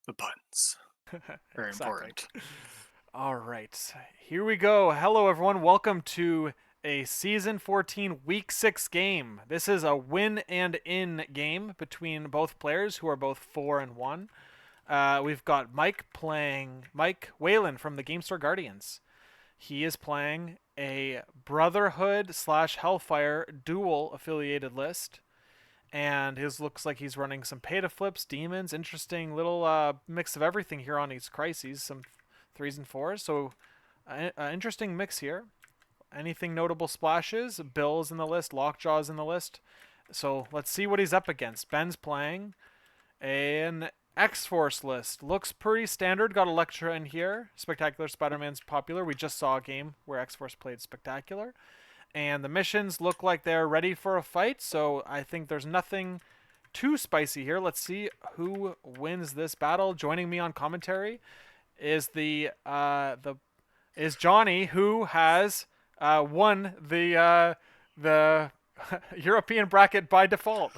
The buttons. Very Exactly. important. All right. Here we go. Hello, everyone. Welcome to a Season 14 Week 6 game. This is a win and in game between both players who are both 4 and 1. We've got Mike playing Mike Whalen from the Game Store Guardians. He is playing a Brotherhood slash Hellfire dual affiliated list. And his looks like he's running some pay to flips, demons, interesting little mix of everything here on these crises, some threes and fours. So, interesting mix here. Anything notable splashes? Bill's in the list, Lockjaw's in the list. So let's see what he's up against. Ben's playing an X Force list. Looks pretty standard. Got Electra in here. Spectacular Spider Man's popular. We just saw a game where X Force played Spectacular. And the missions look like they're ready for a fight, so I think there's nothing too spicy here. Let's see who wins this battle. Joining me on commentary is the is Johnny, who has won the European bracket by default.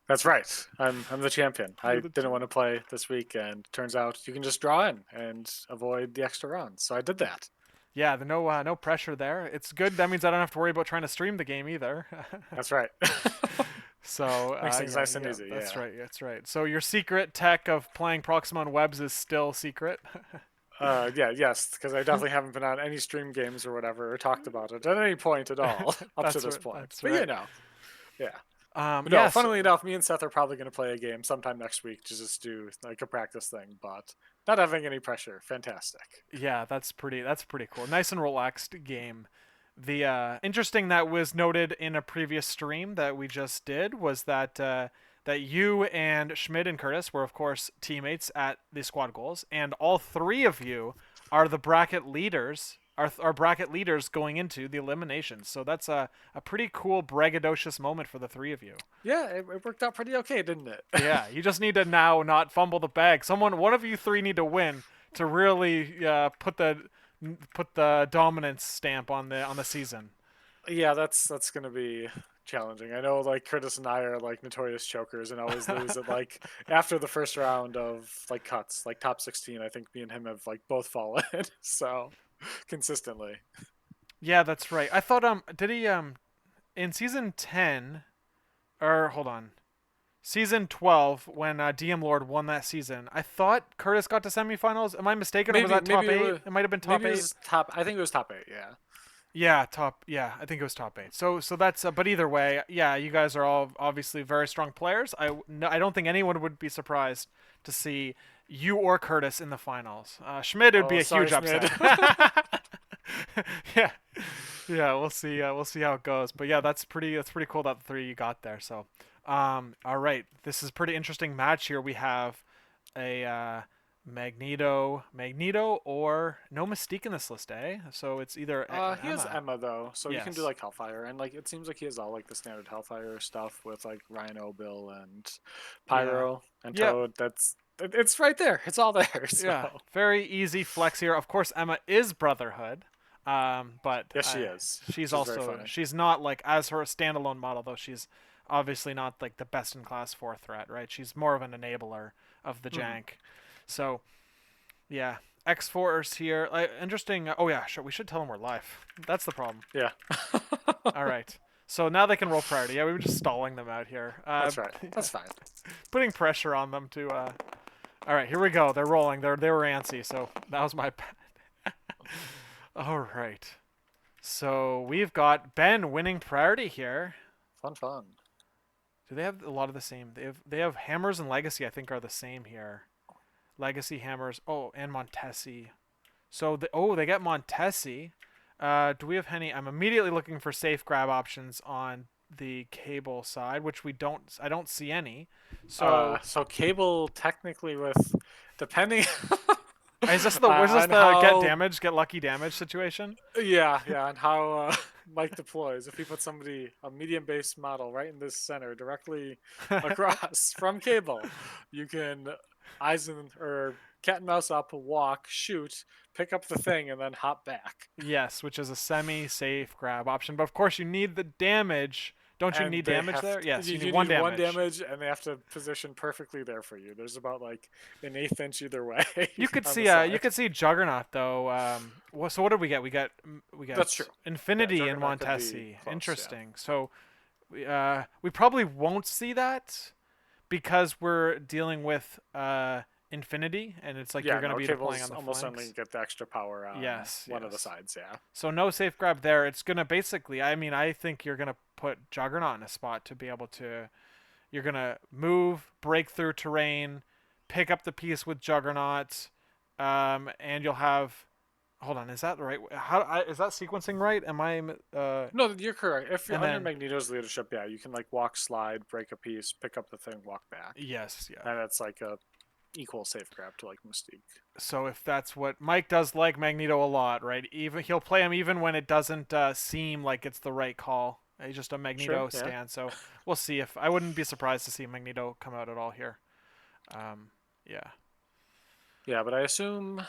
That's right. I'm the champion. I You're the didn't want to play this week, and turns out you can just draw in and avoid the extra rounds. So I did that. Yeah, the no pressure there. It's good. That means I don't have to worry about trying to stream the game either. That's right. So Makes things yeah, nice and yeah, easy. that's Yeah. right, that's right. So your secret tech of playing Proxima on webs is still secret. Yeah. Yes. Because I definitely haven't been on any stream games or whatever or talked about it at any point at all up to That's this right. point. That's But right. yeah. But no, Yes. funnily enough, me and Seth are probably going to play a game sometime next week to just do like a practice thing, but not having any pressure. Fantastic. Yeah, that's pretty. That's pretty cool. Nice and relaxed game. The interesting that was noted in a previous stream that we just did was that you and Schmidt and Curtis were of course teammates at the squad goals, and all three of you are the bracket leaders. Are bracket leaders going into the eliminations. So that's a pretty cool braggadocious moment for the three of you. Yeah, it worked out pretty okay, didn't it? Yeah, you just need to now not fumble the bag. One of you three need to win to really put the dominance stamp on the season. Yeah, that's gonna be challenging. I know like Curtis and I are like notorious chokers and always lose at like after the first round of like cuts, like top 16. I think me and him have like both fallen, so consistently. Yeah, that's right. I thought did he in season 10 or hold on. Season 12 when DM Lord won that season. I thought Curtis got to semifinals. Am I mistaken or was Maybe that top maybe it 8? was It might have been top maybe it 8. was top. I think it was top 8. Yeah. Yeah, top. Yeah, I think it was top 8. So that's. But either way, yeah, you guys are all obviously very strong players. No, I don't think anyone would be surprised to see you or Curtis in the finals. Schmidt would be Oh, a sorry, huge Schmid. upset. Yeah, yeah. We'll see. We'll see how it goes. But yeah, that's pretty. That's pretty cool that the three you got there. So, all right. This is a pretty interesting match here. We have a Magneto, or no Mystique in this list, eh? So it's either He has Emma. Emma though, so you can do Yes. like Hellfire, and like it seems like he has all like the standard Hellfire stuff with like Rhino, Bill, and Yeah. Pyro and Yep. Toad. It's right there. It's all there. So Yeah. Very easy flex here. Of course, Emma is Brotherhood, but yes, she is, she's which is very also funny. she's not like as her standalone model though. She's obviously not like the best in class four threat, right? She's more of an enabler of the Hmm. jank. So yeah, X Force here. Interesting. Oh yeah, sure. We should tell them we're live. That's the problem. Yeah, All right. So now they can roll priority. Yeah, we were just stalling them out here. that's right. That's fine. Putting pressure on them to. All right, here we go. They're rolling. They were antsy, so that was my bad. All right. So we've got Ben winning priority here. Fun. Do they have a lot of the same? They have hammers and legacy. I think are the same here. Legacy hammers. Oh, and Montesi. So they get Montesi. Do we have any? I'm immediately looking for safe grab options on the cable side, which we don't. I don't see any. So So Cable technically with depending is this on the how get lucky damage situation? yeah, and how Mike deploys. If he puts a medium based model right in this center directly across from Cable, you can eyes and or cat and mouse up, walk, shoot, pick up the thing, and then hop back. Yes, which is a semi-safe grab option. But of course, you need the damage Don't you and need they damage have there? Yes, you need you one need one damage. damage, and they have to position perfectly there for you. There's about like an eighth inch either way on the You side. could see Juggernaut though. So what did we get? We That's got true. Yeah, Infinity in Juggernaut could be Montesi. close. Yeah. Interesting. So we probably won't see that because we're dealing with Infinity, and it's like you're Yeah, going to no, be deploying on Cable's the almost certainly flanks. get the extra power on Yes, one of the yes. sides. Yeah. So no safe grab there. It's going to basically. I mean, I think you're going to put Juggernaut in a spot to be able to. You're going to move, break through terrain, pick up the piece with Juggernaut, and you'll have. Hold on, is that the right? Is that sequencing right? Am I? No, you're correct. If you're And under then Magneto's leadership, yeah, you can like walk, slide, break a piece, pick up the thing, walk back, yes, yeah. and it's like a equal safe grab to like Mystique. So if that's what Mike does, like Magneto a lot, right? Even he'll play him even when it doesn't seem like it's the right call. He's just a Sure. Magneto Yeah. stand. So we'll see if I wouldn't be surprised to see Magneto come out at all here. Um, yeah. Yeah, but I assume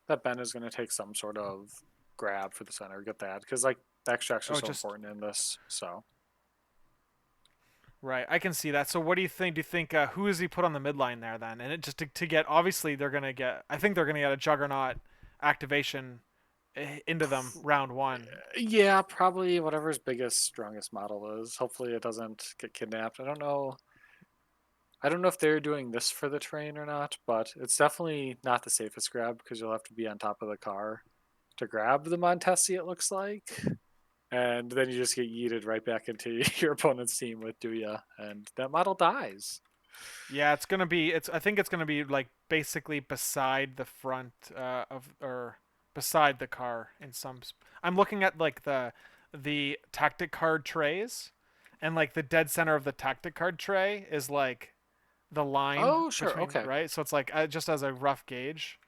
that Ben is going to take some sort of grab for the center. Get that because like the extracts are Oh, so just important in this. So right. I can see that. So what do you think? Do you think who is he put on the midline there then? And it just to get obviously they're gonna get. I think they're gonna get a Juggernaut activation into them round one. yeah, probably whatever his biggest, strongest model is. Hopefully, it doesn't get kidnapped. I don't know. I don't know if they're doing this for the train or not, but it's definitely not the safest grab because you'll have to be on top of the car to grab the Montesi, it looks like. And then you just get yeeted right back into your opponent's team with Duya, and that model dies. Yeah, it's gonna be. It's. I think it's gonna be like basically beside the front of or beside the car in some. I'm looking at like the tactic card trays, and like the dead center of the tactic card tray is like the line Oh, sure, between okay. right. So it's like just as a rough gauge,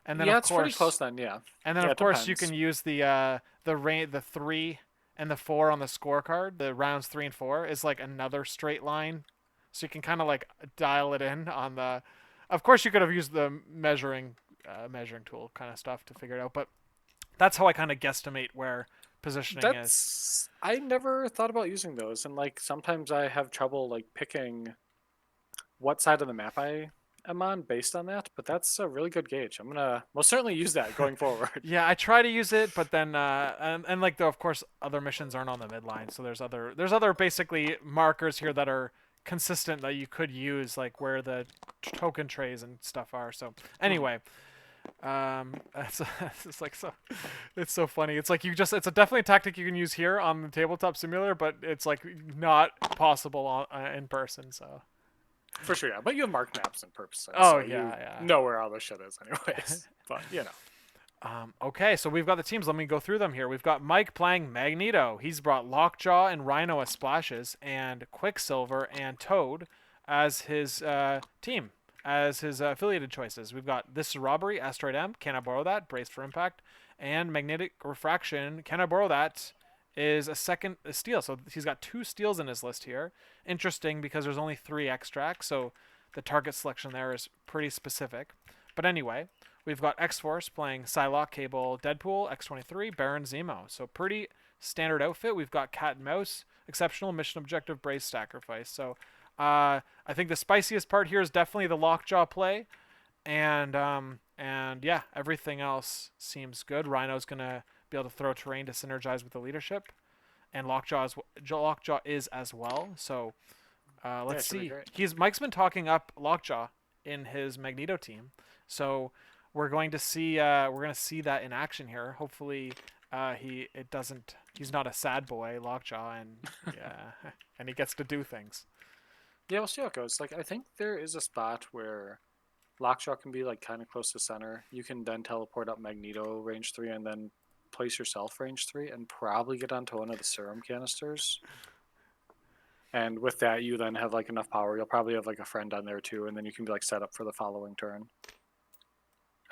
and then Yeah, of it's pretty course, close then, yeah. and then Yeah, of it course you depends. can use the 3 and the 4 on the scorecard. The rounds 3 and 4 is like another straight line, so you can kind of like dial it in on the. Of course, you could have used the measuring tool kind of stuff to figure it out, but that's how I kind of guesstimate where positioning is. That's I never thought about using those, and like sometimes I have trouble like picking what side of the map I am on based on that, but that's a really good gauge. I'm gonna most certainly use that going forward. Yeah, I try to use it, but then and like though of course other missions aren't on the midline, so there's other basically markers here that are consistent that you could use, like where the token trays and stuff are. So Mhm. anyway, it's, it's like so, it's so funny. It's like it's a definitely a tactic you can use here on the tabletop simulator, but it's like not possible in person. So For sure, yeah. But you have mark maps and purposes, oh so you yeah, know where all this shit is, yeah. anyways. But you know, Okay, so we've got the teams. Let me go through them here. We've got Mike playing Magneto. He's brought Lockjaw and Rhino as splashes, and Quicksilver and Toad as his team, as his affiliated choices. We've got This is Robbery, Asteroid M, Can I Borrow That, Braced for Impact, and Magnetic Refraction, Can I Borrow That, is a second steal. So he's got 2 steals in his list here. Interesting because there's only 3 extracts, so the target selection there is pretty specific. But anyway, we've got X-Force playing Psylocke, Cable, Deadpool, X-23, Baron, Zemo. So pretty standard outfit. We've got Cat and Mouse, Exceptional, Mission Objective, Brace, Sacrifice. So I think the spiciest part here is definitely the Lockjaw play. And yeah, everything else seems good. Rhino's going to be able to throw terrain to synergize with the leadership. And Lockjaw is as well. So yeah, let's it should be see. great. Mike's been talking up Lockjaw in his Magneto team, so we're going to see that in action here. Hopefully, he's not a sad boy Lockjaw, and yeah, and he gets to do things. Yeah, we'll see how it goes. Like, I think there is a spot where Lockjaw can be like kind of close to center. You can then teleport up Magneto range 3 and then place yourself range 3 and probably get onto one of the serum canisters. And with that, you then have like enough power. You'll probably have like a friend on there too, and then you can be like set up for the following turn.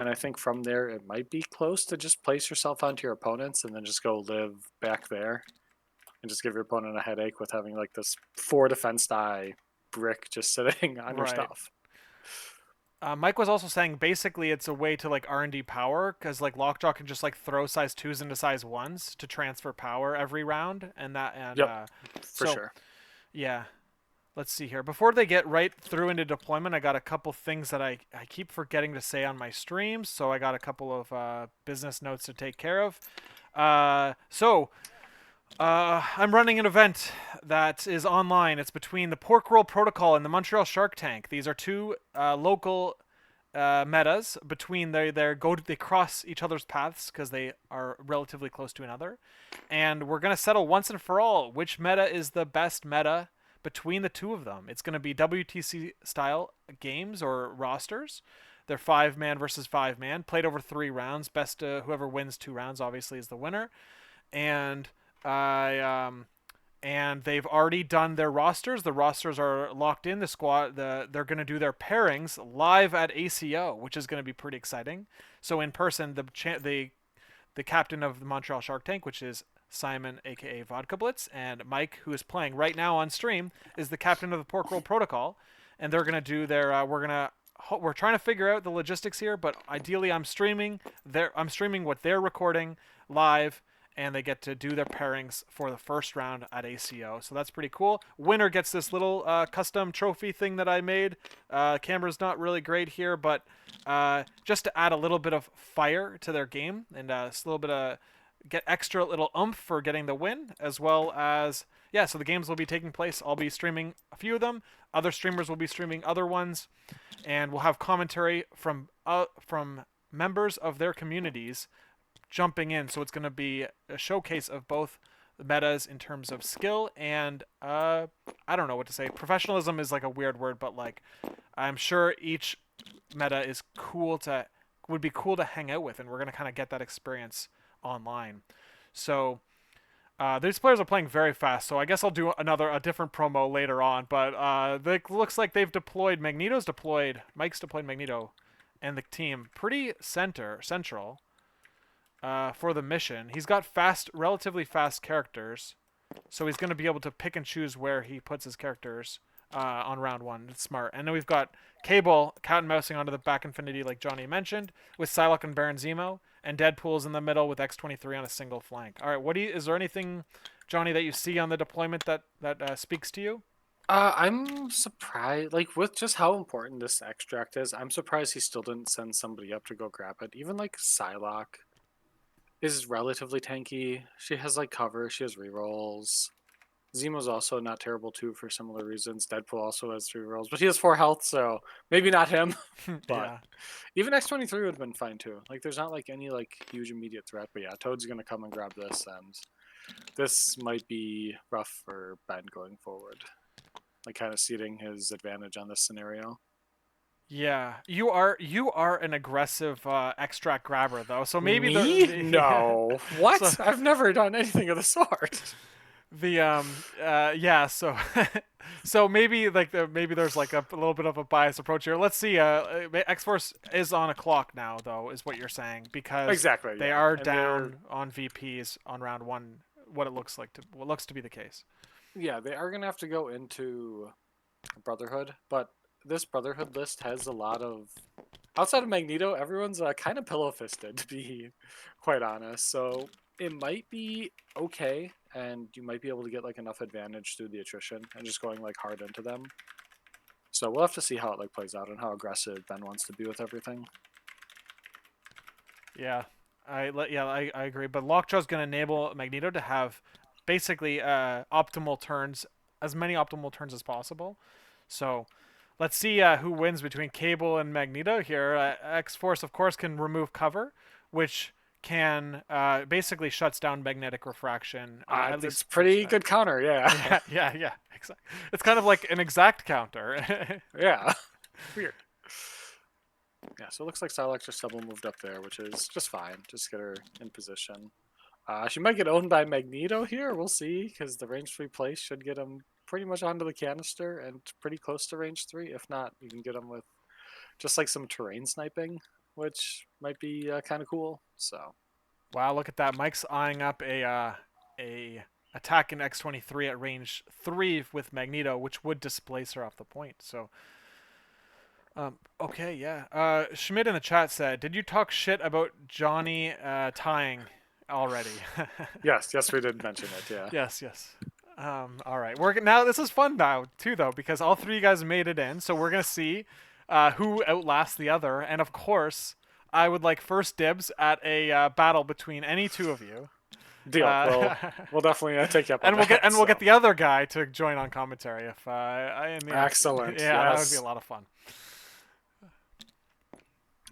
And I think from there, it might be close to just place yourself onto your opponents and then just go live back there and just give your opponent a headache with having like this 4 defense die brick just sitting on your Right. stuff. Mike was also saying basically it's a way to like R&D power because like Lockjaw can just like throw size 2s into size 1s to transfer power every round, and Yep, for so sure. Yeah. Let's see here. Before they get right through into deployment, I got a couple things that I keep forgetting to say on my streams. So I got a couple of business notes to take care of. I'm running an event that is online. It's between the Pork Roll Protocol and the Montreal Shark Tank. These are two local metas between they cross each other's paths because they are relatively close to another, and we're gonna settle once and for all which meta is the best meta between the two of them. It's gonna be WTC style games or rosters. They're 5-man versus 5-man, played over 3 rounds. Best whoever wins 2 rounds obviously is the winner, and I and they've already done their rosters. The rosters are locked in. They're going to do their pairings live at ACO, which is going to be pretty exciting. So in person, the captain of the Montreal Shark Tank, which is Simon, aka Vodka Blitz, and Mike, who is playing right now on stream, is the captain of the Pork Roll Protocol, and they're going to do their. We're trying to figure out the logistics here, but ideally, I'm streaming what they're recording live, and they get to do their pairings for the first round at ACO. So that's pretty cool. Winner gets this little custom trophy thing that I made. Camera's not really great here, but just to add a little bit of fire to their game and a little bit of get extra little oomph for getting the win, as well as yeah. So the games will be taking place. I'll be streaming a few of them. Other streamers will be streaming other ones, and we'll have commentary from members of their communities jumping in. So it's going to be a showcase of both the metas in terms of skill and I don't know what to say. Professionalism is like a weird word, but like I'm sure each meta is would be cool to hang out with, and we're going to kind of get that experience online. So these players are playing very fast, so I guess I'll do a different promo later on. But it looks like they've deployed. Mike's deployed Magneto, and the team pretty central for the mission. He's got relatively fast characters, so he's going to be able to pick and choose where he puts his characters on round one. It's smart. And then we've got Cable cat and mousing onto the back infinity, like Johnny mentioned, with Psylocke and Baron Zemo, and Deadpool's in the middle with X-23 on a single flank. All right, is there anything, Johnny, that you see on the deployment that speaks to you? I'm surprised, like with just how important this extract is. I'm surprised he still didn't send somebody up to go grab it. Even like Psylocke is relatively tanky. She has like cover. She has rerolls. Zemo's also not terrible too for similar reasons. Deadpool also has 3 rolls, but he has 4 health, so maybe not him. But Yeah. even X-23 would have been fine too. Like there's not like any like huge immediate threat, but yeah, Toad's gonna come and grab this, and this might be rough for Ben going forward. Like kind of ceding his advantage on this scenario. Yeah, you are an aggressive extract grabber though, so maybe Me? yeah. No. So What? I've never done anything of the sort. yeah, so so maybe maybe there's like a little bit of a biased approach here. Let's see. X-Force is on a clock now though, is what you're saying, because Exactly, they yeah. are And they're down on VPs on round one. What looks to be the case. yeah, they are gonna have to go into Brotherhood, but this Brotherhood list has a lot of outside of Magneto, everyone's kind of pillow fisted to be quite honest. So it might be okay, and you might be able to get like enough advantage through the attrition and just going like hard into them. So we'll have to see how it like plays out and how aggressive Ben wants to be with everything. Yeah, I agree. But Lockjaw's gonna enable Magneto to have basically optimal turns, as many optimal turns as possible. So let's see who wins between Cable and Magneto here. X Force, of course, can remove cover, which can basically shuts down magnetic refraction. At It's least pretty good counter, yeah. yeah. Exactly. It's kind of like an exact counter. Yeah. Weird. Yeah, so it looks like Psylocke just double moved up there, which is just fine. Just get her in position. She might get owned by Magneto here. We'll see, because the range 3 place should get him pretty much onto the canister and pretty close to range 3. If not, you can get him with just like some terrain sniping, which might be kind of cool. So Wow, look at that. Mike's eyeing up a attack in X-23 at range 3 with Magneto, which would displace her off the point. So okay, yeah. Schmidt in the chat said, "Did you talk shit about Johnny tying already?" yes, we did mention it. Yeah. Yes. All right. Now this is fun now too, though, because all three of you guys made it in. So we're gonna see who outlasts the other. And of course, I would like first dibs at a battle between any two of you. Deal. Uh, We'll definitely take you up on and we'll get that. So the other guy to join on commentary if in the excellent. yeah, that would be a Yes. lot of fun.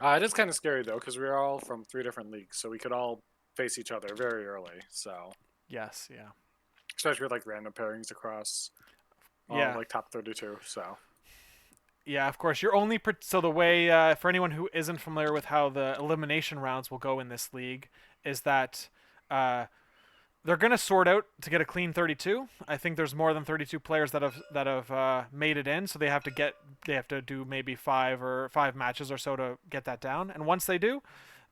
It is kind of scary though, because we're all from 3 different leagues, so we could all face each other very early. So Yes, yeah, especially with like random pairings across all yeah. like top 32. So Yeah, of course. You're only so the way for anyone who isn't familiar with how the elimination rounds will go in this league is that uh, they're gonna sort out to get a clean 32. I think there's more than 32 players that have made it in, so they have to do maybe five matches or so to get that down. And once they do,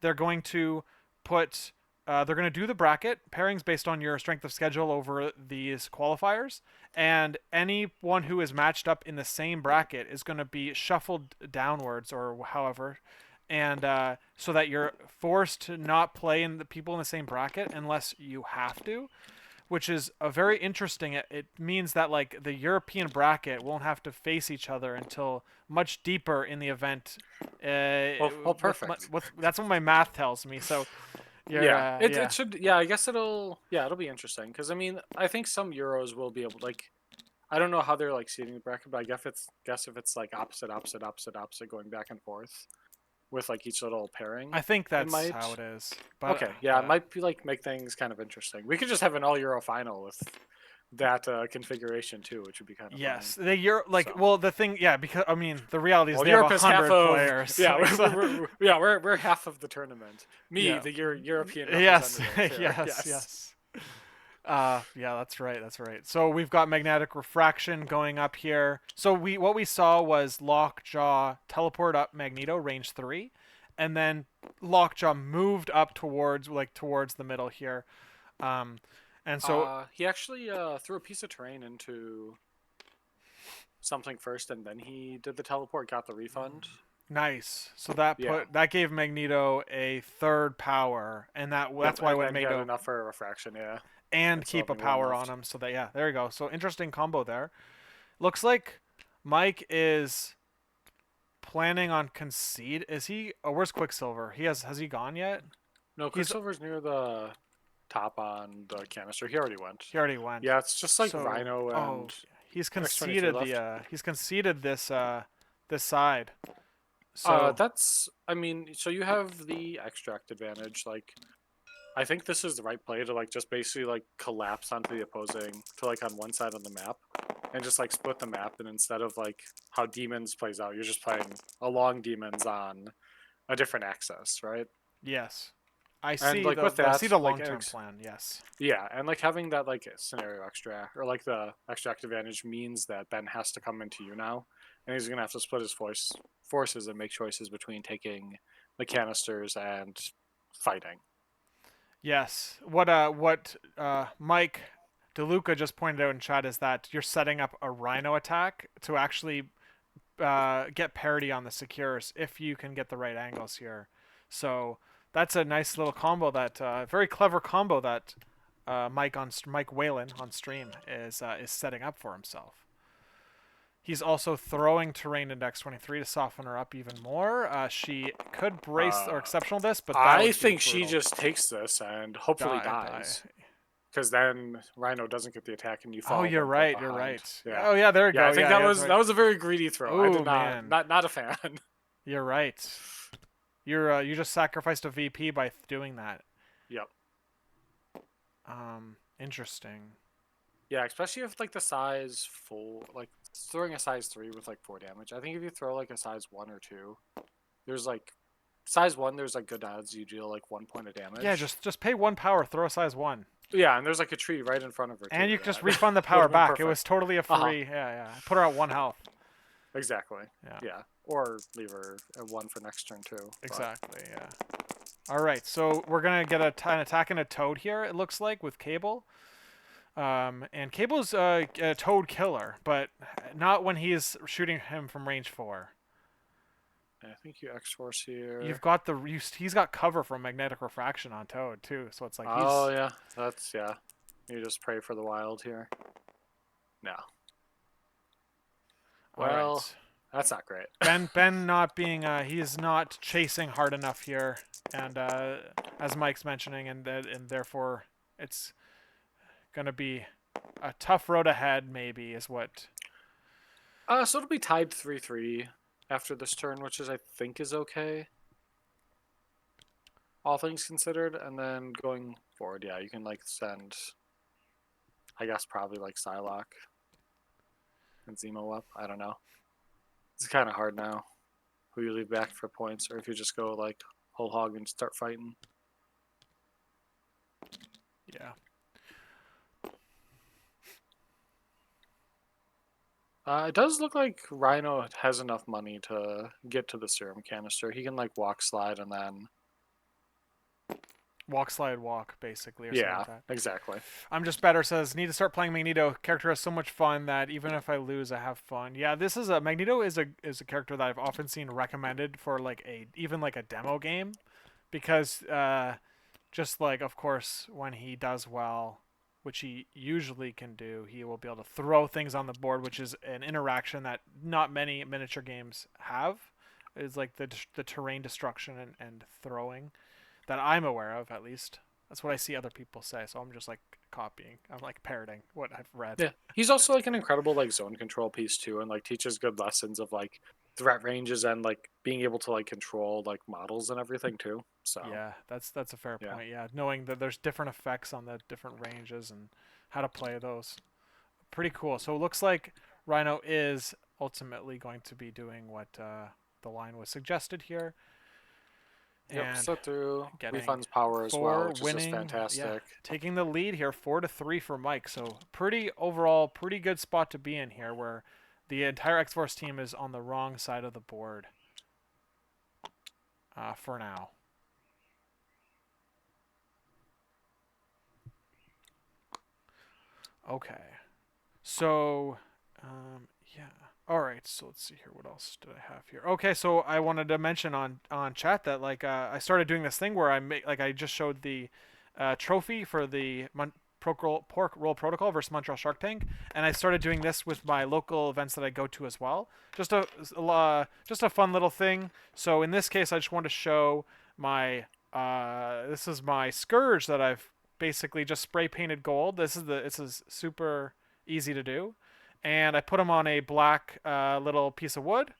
they're going to put they're going to do the bracket pairings based on your strength of schedule over these qualifiers, and anyone who is matched up in the same bracket is going to be shuffled downwards or however, and so that you're forced to not play in the people in the same bracket unless you have to, which is a very interesting. It means that like the European bracket won't have to face each other until much deeper in the event. well, perfect. That's what my math tells me. So you're Yeah, it yeah. should. Yeah, I guess it'll be interesting because I mean I think some Euros will be able like I don't know how they're like seeding the bracket, but I guess if it's like opposite going back and forth with like each little pairing, I think it that's might. how it is. But Okay, yeah, it might be like make things kind of interesting. We could just have an all Euro final with that configuration too, which would be kind of funny. yes, you're like So, well the thing yeah because I mean the reality is well, they have Europe is half 100 of players. yeah, Like, so, we're half of the tournament. Me, yeah. the European Yes. representative here. Yes. Yes. Yes. Yeah, that's right. That's right. So we've got magnetic refraction going up here. So what we saw was Lockjaw teleport up Magneto range 3, and then Lockjaw moved up towards the middle here. Um, and so He actually threw a piece of terrain into something first, and then he did the teleport, got the refund. nice. So Yeah. that gave Magneto a third power, and that's Yep, why and when then he had Magneto enough for a refraction. Yeah, and and still keep a having one power on left. him. So that yeah, there you go. So interesting combo there. Looks like Mike is planning on concede. Is he? Oh, where's Quicksilver? Has he gone yet? No, He's Quicksilver's near the top on the canister. He already went. he already went. Yeah, it's just like So Rhino oh, and he's X23 conceded left. he's conceded this side. So That's. I mean, so you have the extract advantage. Like, I think this is the right play to like just basically like collapse onto the opposing to like on one side of the map, and just like split the map. And instead of like how Demons plays out, you're just playing along Demons on a different axis, right? yes, And like with I that, see the like long term plan. Yes. yeah, and like having that like scenario extract or like the extract advantage means that Ben has to come into you now, and he's gonna have to split his forces and make choices between taking the canisters and fighting. Yes. What Mike DeLuca just pointed out in chat is that you're setting up a Rhino attack to actually get parity on the secures if you can get the right angles here. So that's a nice little combo that very clever combo that Mike Whalen on stream is setting up for himself. He's also throwing terrain into X23 to soften her up even more. She could brace or Uh, exceptional this, but that I would be think she brutal. just takes this and hopefully Die. dies, because then Rhino doesn't get the attack and you Oh, fall you're one clip right. You're behind. right. Yeah, Oh yeah, there we yeah. go. I think Yeah, that yeah, was right. a very greedy throw. I Oh did man, not a fan. you're right. You just sacrificed a VP by doing that. Yep. Interesting. Yeah, especially if like the size full, like throwing a size 3 with like 4 damage. I think if you throw like a size 1 or 2, there's like size 1. There's like good odds you deal like 1 point of Yeah, damage. just pay one power, throw a size one, Yeah, and there's like a tree right in front of her and too. you can just That refund the would power have been back. It was perfect. totally a Uh huh. free. Yeah, yeah. Put her at 1 health. Exactly. Yeah, Yeah. Or leave her at 1 for next turn too. But exactly. Yeah. All right, so we're gonna get an attack and a Toad here. It looks like with Cable. And Cable's a Toad killer, but not when he's shooting him from range 4. I think you X Force here. You've got he's got cover from magnetic refraction on Toad too, so it's like Oh he's yeah, that's yeah. You just pray for the wild here. No. All Well, right. that's not great. Ben not being he's not chasing hard enough here, and as Mike's mentioning, and therefore it's gonna be a tough road ahead. Maybe is what. So it'll be tied 3-3 after this turn, which I think is okay, all things considered. And then going forward, yeah, you can like send, I guess probably like Psylocke and Zemo up. I don't know. It's kind of hard now who you leave back for points, or if you just go like whole hog and start fighting. Yeah. It does look like Rhino has enough money to get to the serum canister. He can like walk slide and then Walk, slide, walk, basically, or something yeah, like that. exactly. I'm just better says need to start playing Magneto. Character has so much fun that even if I lose, I have fun. Yeah, this is a Magneto is a character that I've often seen recommended for like a even like a demo game, because just like of course when he does well, which he usually can do, he will be able to throw things on the board, which is an interaction that not many miniature games have. Is like the terrain destruction and throwing that I'm aware of, at least. That's what I see other people say, so I'm just like copying. I'm like parroting what I've read. Yeah, he's also like an incredible like zone control piece too, and like teaches good lessons of like threat ranges and like being able to like control like models and everything too. So Yeah, that's a fair yeah, point. Yeah, knowing that there's different effects on the different ranges and how to play those. Pretty cool. So it looks like Rhino is ultimately going to be doing what the line was suggested here, yep. and Slip through getting refunds power as well, four, which is just winning. Yeah, fantastic. taking the lead here, 4-3 for Mike. So pretty overall, pretty good spot to be in here, where the entire X Force team is on the wrong side of the board for now. Okay. So, yeah. All right. So let's see here. What else did I have here? Okay. So I wanted to mention on chat that like I started doing this thing where I make like I just showed the trophy for the pork roll protocol versus Montreal Shark Tank, and I started doing this with my local events that I go to as well. Just a fun little thing. So in this case, I just want to show my this is my scourge that I've basically just spray painted gold. This is super easy to do, and I put them on a black little piece of wood.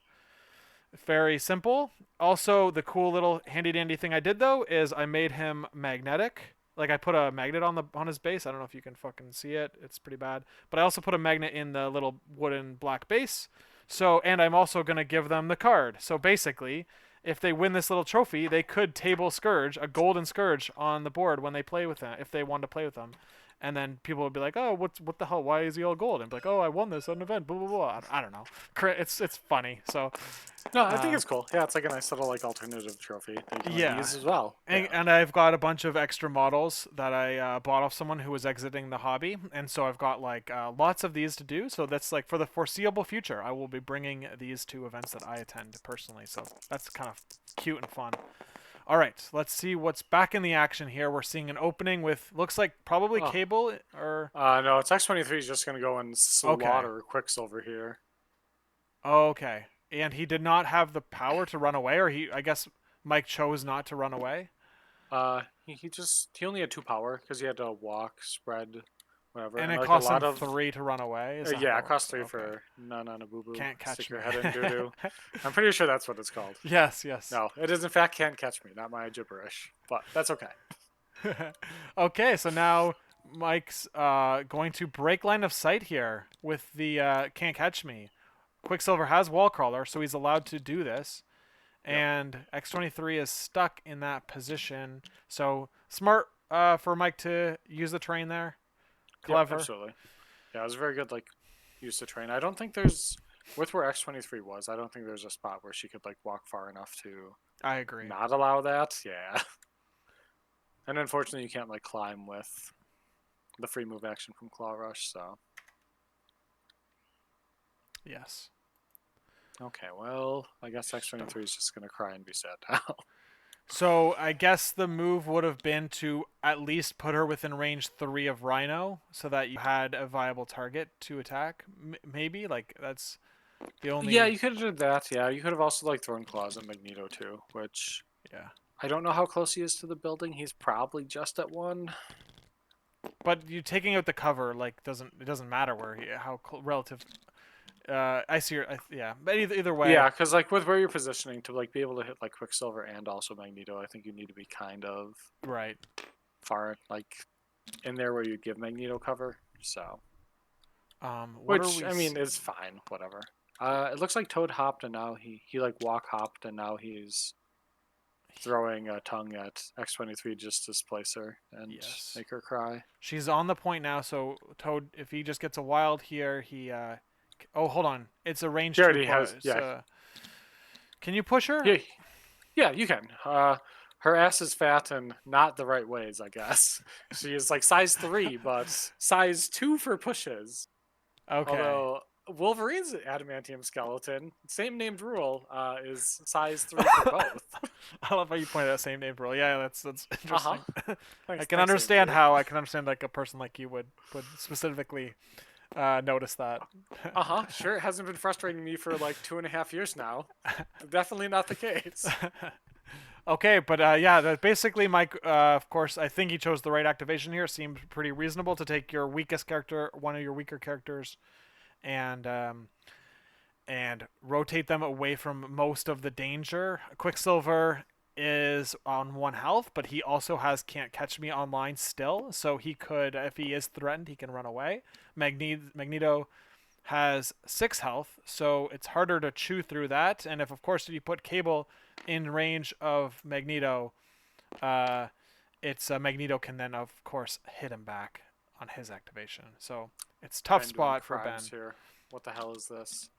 Very simple. Also, the cool little handy dandy thing I did though is I made him magnetic. Like I put a magnet on his base. I don't know if you can fucking see it. It's pretty bad. But I also put a magnet in the little wooden black base. So, and I'm also going to give them the card. So basically, if they win this little trophy, they could table Scourge, a golden Scourge, on the board when they play with them, if they want to play with them. And then people would be like, "Oh, what the hell? Why is he all gold?" And be like, "Oh, I won this at an event." Blah blah blah. I don't know. It's funny. So, No, I think uh, it's cool. Yeah, it's like a nice little like alternative trophy that you can like yeah, use as well. Yeah. and I've got a bunch of extra models that I bought off someone who was exiting the hobby, and so I've got like lots of these to do. So that's like for the foreseeable future, I will be bringing these to events that I attend personally. So that's kind of cute and fun. All right, let's see what's back in the action here. We're seeing an opening with looks like probably Oh, Cable or no, it's X-23 is just gonna go and okay, slaughter Quicksilver here. okay, and he did not have the power to run away, or I guess Mike chose not to run away. He only had 2 power because he had to walk, spread, whatever, And and it like a cost him lot of 3 to run away. Is that yeah, how it it costs works? 3 Okay. for none on a boo boo. Can't catch Stick me. your head in doo doo. I'm pretty sure that's what it's called. Yes, yes. No, it is in fact can't catch me, not my gibberish, but that's okay. Okay, so now Mike's going to break line of sight here with the can't catch me. Quicksilver has wall crawler, so he's allowed to do this. Yep. And X23 is stuck in that position. So smart for Mike to use the train there. Yep, Clever. absolutely. Yeah, it was a very good like use to train. I don't think there's with where X-23 was. I don't think there's a spot where she could like walk far enough to I agree. not allow that. Yeah, and unfortunately you can't like climb with the free move action from Claw Rush. So Yes. okay, well I guess X-23 is just gonna cry and be sad now. So I guess the move would have been to at least put her within range 3 of Rhino so that you had a viable target to attack. Maybe like that's the Yeah, only. you could have did that. Yeah, you could have also like thrown claws at Magneto too, which Yeah. I don't know how close he is to the building. He's probably just at one. But you taking out the cover like doesn't matter where how relative. I see. Yeah, but either way. Yeah, because like with where you're positioning to like be able to hit like Quicksilver and also Magneto, I think you need to be kind of Right. far like in there where you give Magneto cover. So, What are which we? I mean is fine, whatever. It looks like Toad hopped and now he like walk hopped and now he's throwing a tongue at X-23 just to displace her and Yes. make her cry. She's on the point now, so Toad, if he just gets a wild here, he. Oh, hold on. It's a range He two already has, plus. yeah, Can you push her? yeah, yeah. You can. Her ass is fat and not the right ways, I guess. She is like size 3, but size 2 for pushes. Okay. Although Wolverine's adamantium skeleton, same named rule, is size 3 for I both. love how you pointed out same name rule. Yeah, that's Uh huh. interesting. I Thanks, can thanks, understand AMG. how I can understand like a person like you would specifically notice that. Uh huh. Sure, it hasn't been frustrating me for like 2.5 years now. Definitely not the case. Okay, but yeah, that basically, Mike. Of course, I think he chose the right activation here. Seems pretty reasonable to take your weakest character, one of your weaker characters, and rotate them away from most of the danger. Quicksilver is on 1 health, but he also has can't catch me online still, so he could, if he is threatened, he can run away. Magneto has 6 health, so it's harder to chew through that. And of course, if you put Cable in range of Magneto, uh, it's Magneto can then of course hit him back on his activation. So it's tough Ben doing spot for crimes Ben. here. What the hell is this?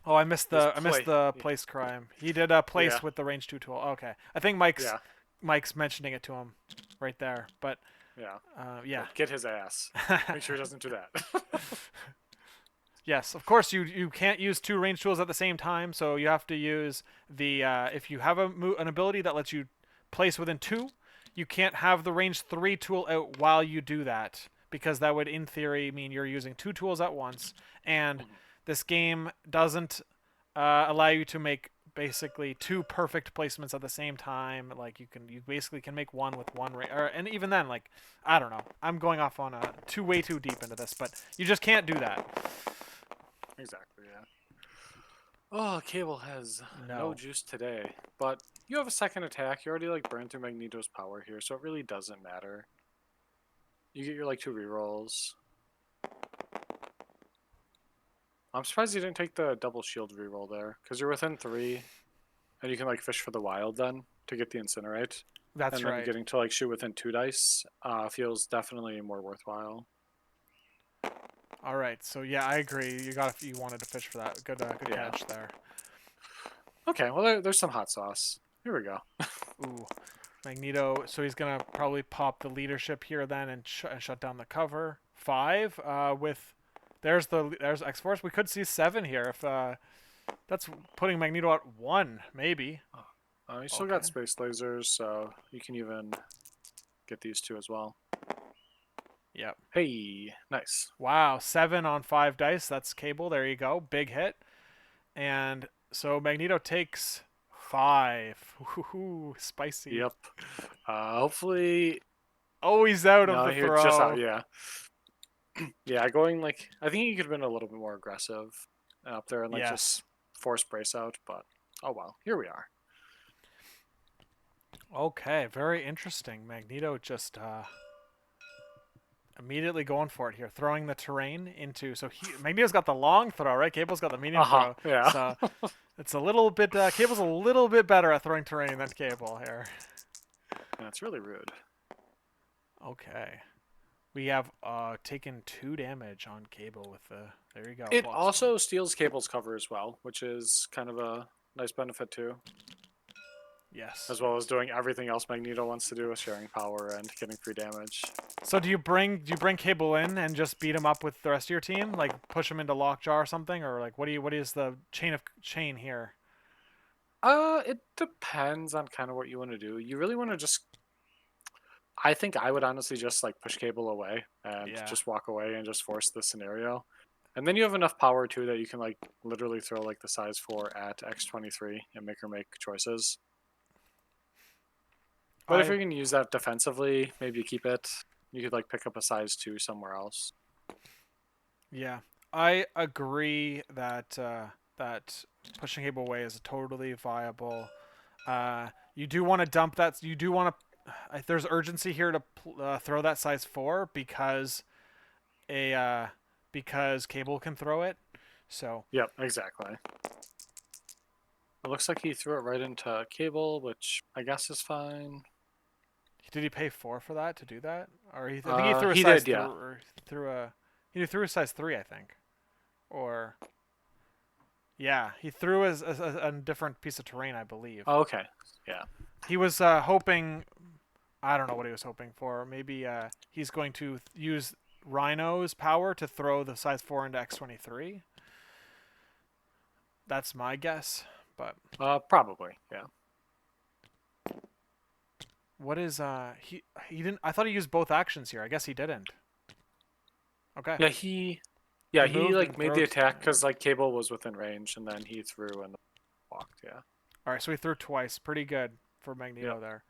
Oh, This I missed play. the place crime. He did a Yeah, place with the range 2 tool. Okay, I think Mike's yeah, Mike's mentioning it to him right there. But yeah. yeah, Get his ass. Make sure he doesn't do that. yes, of course you can't use 2 range tools at the same time. So you have to use the if you have an ability that lets you place within 2, you can't have the range 3 tool out while you do that because that would in theory mean you're using 2 tools at once, and this game doesn't allow you to make basically 2 perfect placements at the same time. Like you basically can make one with one and even then, like I don't know. I'm going off on a way too deep into this, but you just can't do that. Exactly, yeah. Oh, Cable has no No, juice today. But you have a second attack. You already like burned through Magneto's power here, so it really doesn't matter. You get your like 2 rerolls. I'm surprised you didn't take the double shield reroll there, because you're within 3, and you can like fish for the wild then to get the incinerate. that's And then right. getting to like shoot within 2 dice feels definitely more worthwhile. All right, so yeah, I agree. You wanted to fish for that. Good Yeah. catch there. Okay, well there's some hot sauce. Here we go. Ooh, Magneto. So he's gonna probably pop the leadership here then and shut down the cover. 5 with there's X Force. We could see 7 here if that's putting Magneto at 1 maybe. You still Okay. got space lasers, so you can even get these 2 as well. Yep. Hey, nice. Wow, 7 on 5 dice. That's Cable. There you go. Big hit. And so Magneto takes 5. Ooh, spicy. Yep. Hopefully, Oh, he's out of no, the you're just out. throw. Yeah, yeah. Going like, I think he could have been a little bit more aggressive up there and like Yes. just force brace out. But oh well, here we are. Okay, very interesting. Magneto just immediately going for it here, throwing the terrain into. So Magneto's got the long throw, right? Cable's got the medium throw. Yeah. So it's a little bit. Cable's a little bit better at throwing terrain than Cable here. That's really rude. Okay, we have taken 2 damage on Cable with the. There you go. It Block also steals Cable's cover as well, which is kind of a nice benefit too. Yes. As well as doing everything else Magneto wants to do with sharing power and getting free damage. So do you bring Cable in and just beat him up with the rest of your team, like push him into lockjaw or something, or like what is the chain here? It depends on kind of what you want to do. You really want to just I think I would honestly just like push cable away and Yeah. just walk away and just force the scenario. And then you have enough power too that you can like literally throw like the size 4 at X23 and make her make choices. But if I you're going to use that defensively, maybe keep it. You could like pick up a size 2 somewhere else. Yeah, I agree that that pushing cable away is totally viable. You do want to dump that. You do want to. There's urgency here to throw that size 4 a because cable can throw it. So Yep, exactly. It looks like he threw it right into cable, which I guess is fine. did he pay 4 for that to do that? Or I think he threw a He size did, 3. yeah. Or he threw a size 3, I think. Or yeah, he threw a different piece of terrain, I believe. Oh, okay, yeah. He was hoping. I don't know what he was hoping for. Maybe he's going to use Rhino's power to throw the size 4 into X23. That's my guess. But Probably, yeah. what is he didn't I thought he used both actions here. I guess he didn't. Okay. Yeah, He he moved like and made the threw attack because like cable was within range, and then he threw and walked. Yeah. all right, so he threw twice. Pretty good for Yep. Magneto there.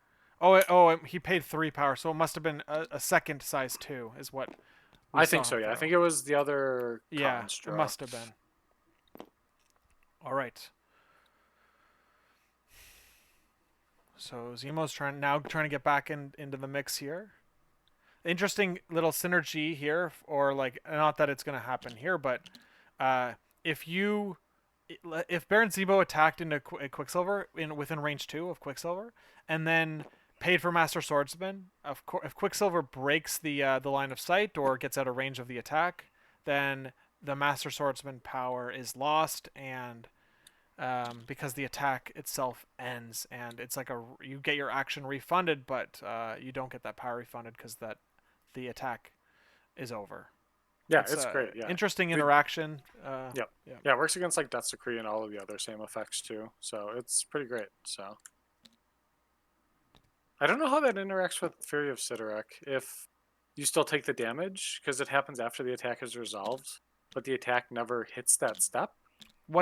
He paid 3 power, so it must have been a second size 2 is what we I think saw so. him Yeah, I throw. think it was the other Yeah, it must have construct. been. All right. So Zemo's trying to get back into the mix here. Interesting little synergy here, or like not that it's going to happen here, but uh, if you if Baron Zemo attacked into Quicksilver within range 2 of Quicksilver, and then paid for Master Swordsman, if Quicksilver breaks the line of sight or gets out of range of the attack, then the Master Swordsman power is lost, and because the attack itself ends, and it's like you get your action refunded, but you don't get that power refunded because that the attack is over. Yeah, It's it's a great. Yeah. interesting The, interaction. yep. Yeah. Yeah, it works against like Death's Decree and all of the other same effects too. So it's pretty great. So I don't know how that interacts with Fury of Sidorak. If you still take the damage because it happens after the attack is resolved, but the attack never hits that step.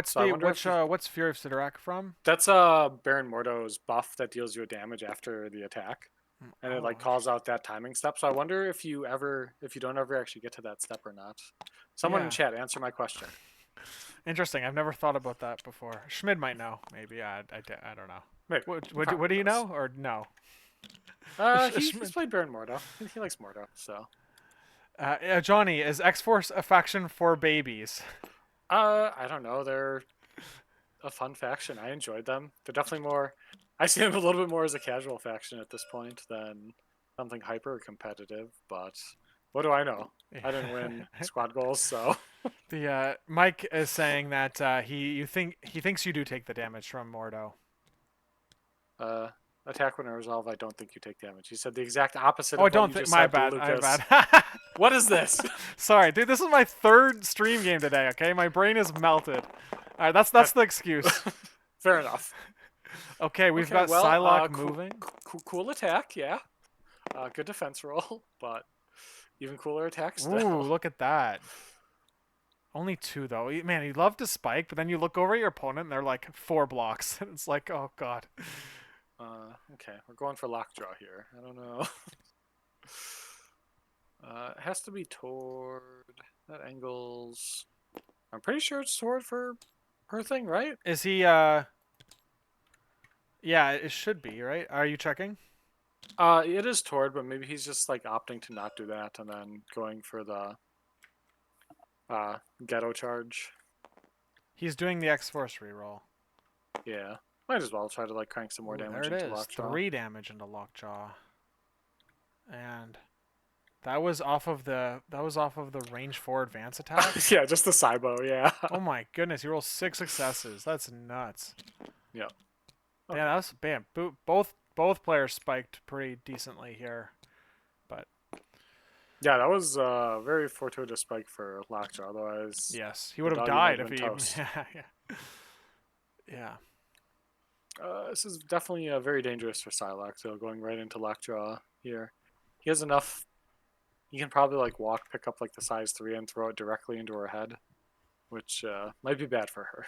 So I wonder if What's Fury of Sidorak from? that's Baron Mordo's buff that deals you a damage after the attack, and it like Oh, calls out that timing step. So I wonder if you don't ever actually get to that step or not. Someone in yeah. chat answer my question. Interesting. I've never thought about that before. Schmid might know. Maybe I don't know. Maybe he What probably do you does. know or no? He's played Baron Mordo. He likes Mordo. So Johnny, is X Force a faction for babies? I don't know. They're a fun faction. I enjoyed them. They're definitely more. I see them a little bit more as a casual faction at this point than something hyper competitive. But what do I know? I didn't win squad goals, so The Mike is saying that he thinks you do take the damage from Mordo. uh, attack when I resolve. I don't think you take damage. He said the exact opposite Oh, I of what don't you think. just My said to bad. My Lucas. bad. What is this? Sorry, dude. This is my third stream game today. Okay, my brain is melted. All right, that's the excuse. Fair enough. Okay, we've Okay, got well, Psylocke moving. cool attack, yeah. Good defense roll, but even cooler attack Ooh, still. look at that. Only 2 though. Man, you love to spike, but then you look over at your opponent and they're like 4 blocks. And it's like, oh god. Okay, we're going for lockjaw here. I don't know. It has to be toward that angles. I'm pretty sure it's toward for her thing, right? Is he? Yeah, it should be right. Are you checking? It is toward, but maybe he's just like opting to not do that and then going for the ghetto charge. He's doing the X Force reroll. Yeah, might as well try to like crank some more Ooh, there damage it into is. lockjaw. 3 damage into Lockjaw. And that was off of the range 4 advance attack. Yeah, just the Cybo, yeah. Oh my goodness, he rolls 6 successes. That's nuts. Yep. Yeah, that was bam. Both players spiked pretty decently here. But Yeah, that was very fortuitous spike for Lockjaw. Otherwise, yes, he the would have doggy might died have if been he toast. yeah. Yeah. This is definitely very dangerous for Psylocke, though, going right into Lockjaw here. He has enough. He can probably like walk, pick up like the size 3 and throw it directly into her head, which might be bad for her.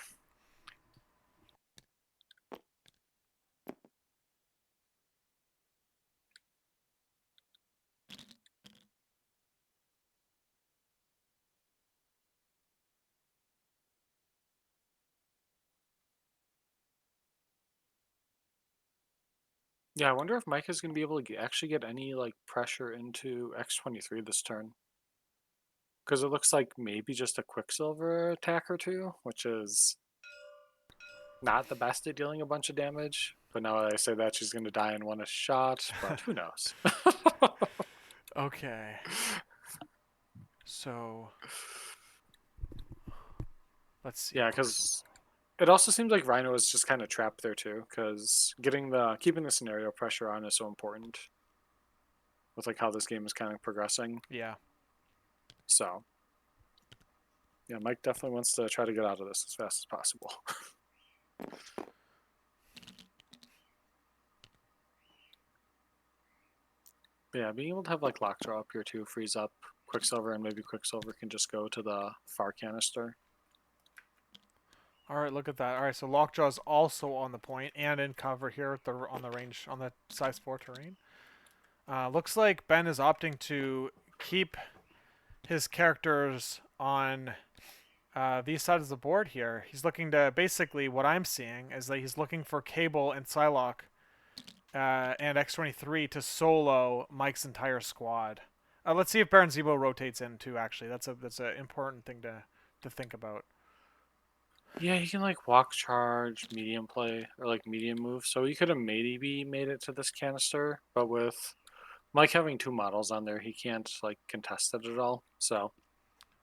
Yeah, I wonder if Mike is going to be able to actually get any like pressure into X23 this turn. Because it looks like maybe just a Quicksilver attack or two, which is not the best at dealing a bunch of damage. But now that I say that, she's going to die in one shot, but who knows? Okay. So let's see. Yeah, Quicksilver. because it also seems like Rhino is just kind of trapped there too, because keeping the scenario pressure on is so important with like how this game is kind of progressing. Yeah. So yeah, Mike definitely wants to try to get out of this as fast as possible. Yeah, being able to have like Lockjaw up here too frees up Quicksilver, and maybe Quicksilver can just go to the far canister. All right, look at that. All right, so Lockjaw's also on the point and in cover here at on the range on the size 4 terrain. Looks like Ben is opting to keep his characters on these sides of the board here. He's looking to basically what I'm seeing is that he's looking for Cable and Psylocke and X23 to solo Mike's entire squad. Let's see if Baron Zemo rotates in too. Actually, that's an important thing to think about. Yeah, he can like walk, charge, medium play, or like medium move. So he could have maybe made it to this canister, but with Mike having 2 models on there, he can't like contest it at all. So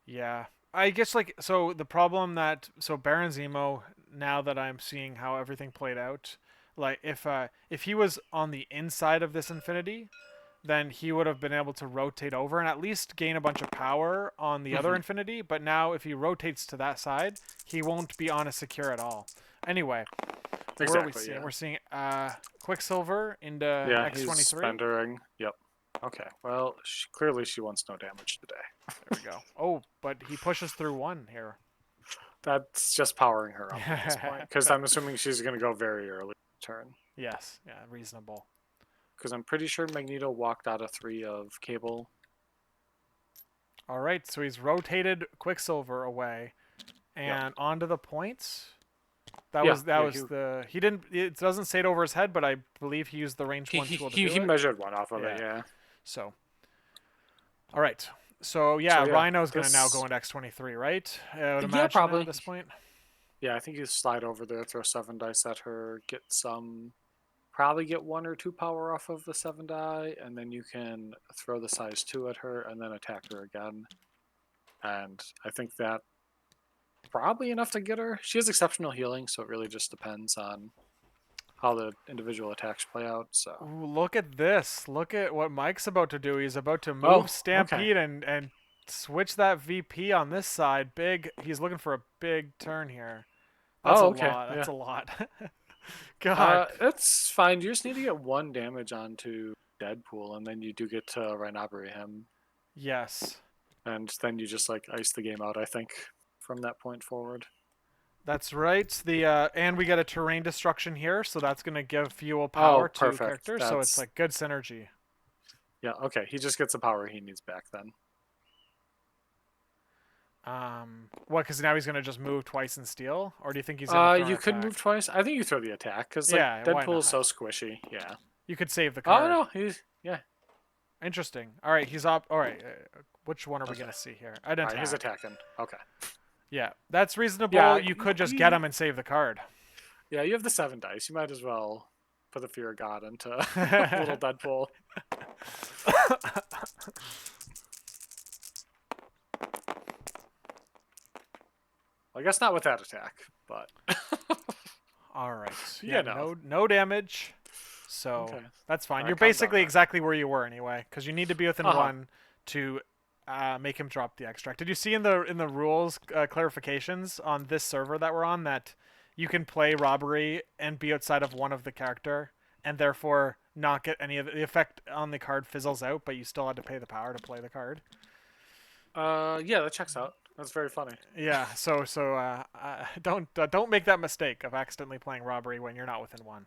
Yeah, I guess like so the problem that so Baron Zemo, now that I'm seeing how everything played out, like if he was on the inside of this infinity, then he would have been able to rotate over and at least gain a bunch of power on the other mhm, infinity. But now if he rotates to that side, he won't be on a secure at all. Anyway, where are we exactly, seeing? yeah. We're seeing Quicksilver into Yeah, he's X23. spendering. Yep. Okay. Well, clearly she wants no damage today. There we go. Oh, but he pushes through one here. That's just powering her up at this point, because I'm assuming she's going to go very early turn. Yes, yeah, reasonable. Because I'm pretty sure Magneto walked out of 3 of Cable. All right, so he's rotated Quicksilver away Yep. and onto the points. That Yeah. was that Yeah. was the he didn't it doesn't say it over his head, but I believe he used the range He one he tool to he, do he it. measured one off of it. Yeah. Yeah. So, all right. So So yeah, yeah, Rhino's gonna now go this. into X23, right? I would Yeah, imagine now at probably. this point. Yeah, I think you slide over there, throw 7 dice at her, get some. Probably get 1 or 2 power off of the 7 die, and then you can throw the size 2 at her, and then attack her again. And I think that probably enough to get her. She has exceptional healing, so it really just depends on how the individual attacks play out. So, Ooh, look at this. Look at what Mike's about to do. He's about to move oh, okay. Stampede and switch that VP on this side. Big. He's looking for a big turn here. That's a Oh, okay. lot. That's Yeah. a lot. God. It's fine. You just need to get 1 damage onto Deadpool, and then you do get to Rhinobbery him, Yes. and then you just like ice the game out. I think from that point forward. That's right. The and we get a terrain destruction here, so that's gonna give fuel Oh, power to perfect. characters. So it's That's like good synergy. yeah. Okay, he just gets the power he needs back then. What? Because now he's gonna just move twice and steal, or do you think he's gonna throw an You could move attack? twice. I think you throw the attack because like Yeah. Why Deadpool is not? so squishy. Yeah. You could save the Oh card. no, he's yeah. Interesting. All right, he's up. All right, which one are we Okay. gonna see here? An All right, he's attack. attacking. Okay. Yeah, that's reasonable. Yeah, You could just get him and save the card. yeah. You have the 7 dice. You might as well put the fear of God into little Deadpool. Well, I guess not with that attack, but All right. you Yeah, know. no damage. So Okay. that's fine. All You're right, calm down basically then. exactly where you were anyway, because you need to be within Uh huh. one to make him drop the extract. Did you see in the rules clarifications on this server that we're on that you can play robbery and be outside of one of the character, and therefore not get any of the effect on the card fizzles out, but you still had to pay the power to play the card. Yeah, that checks out. That's very funny. Yeah, don't make that mistake of accidentally playing robbery when you're not within one.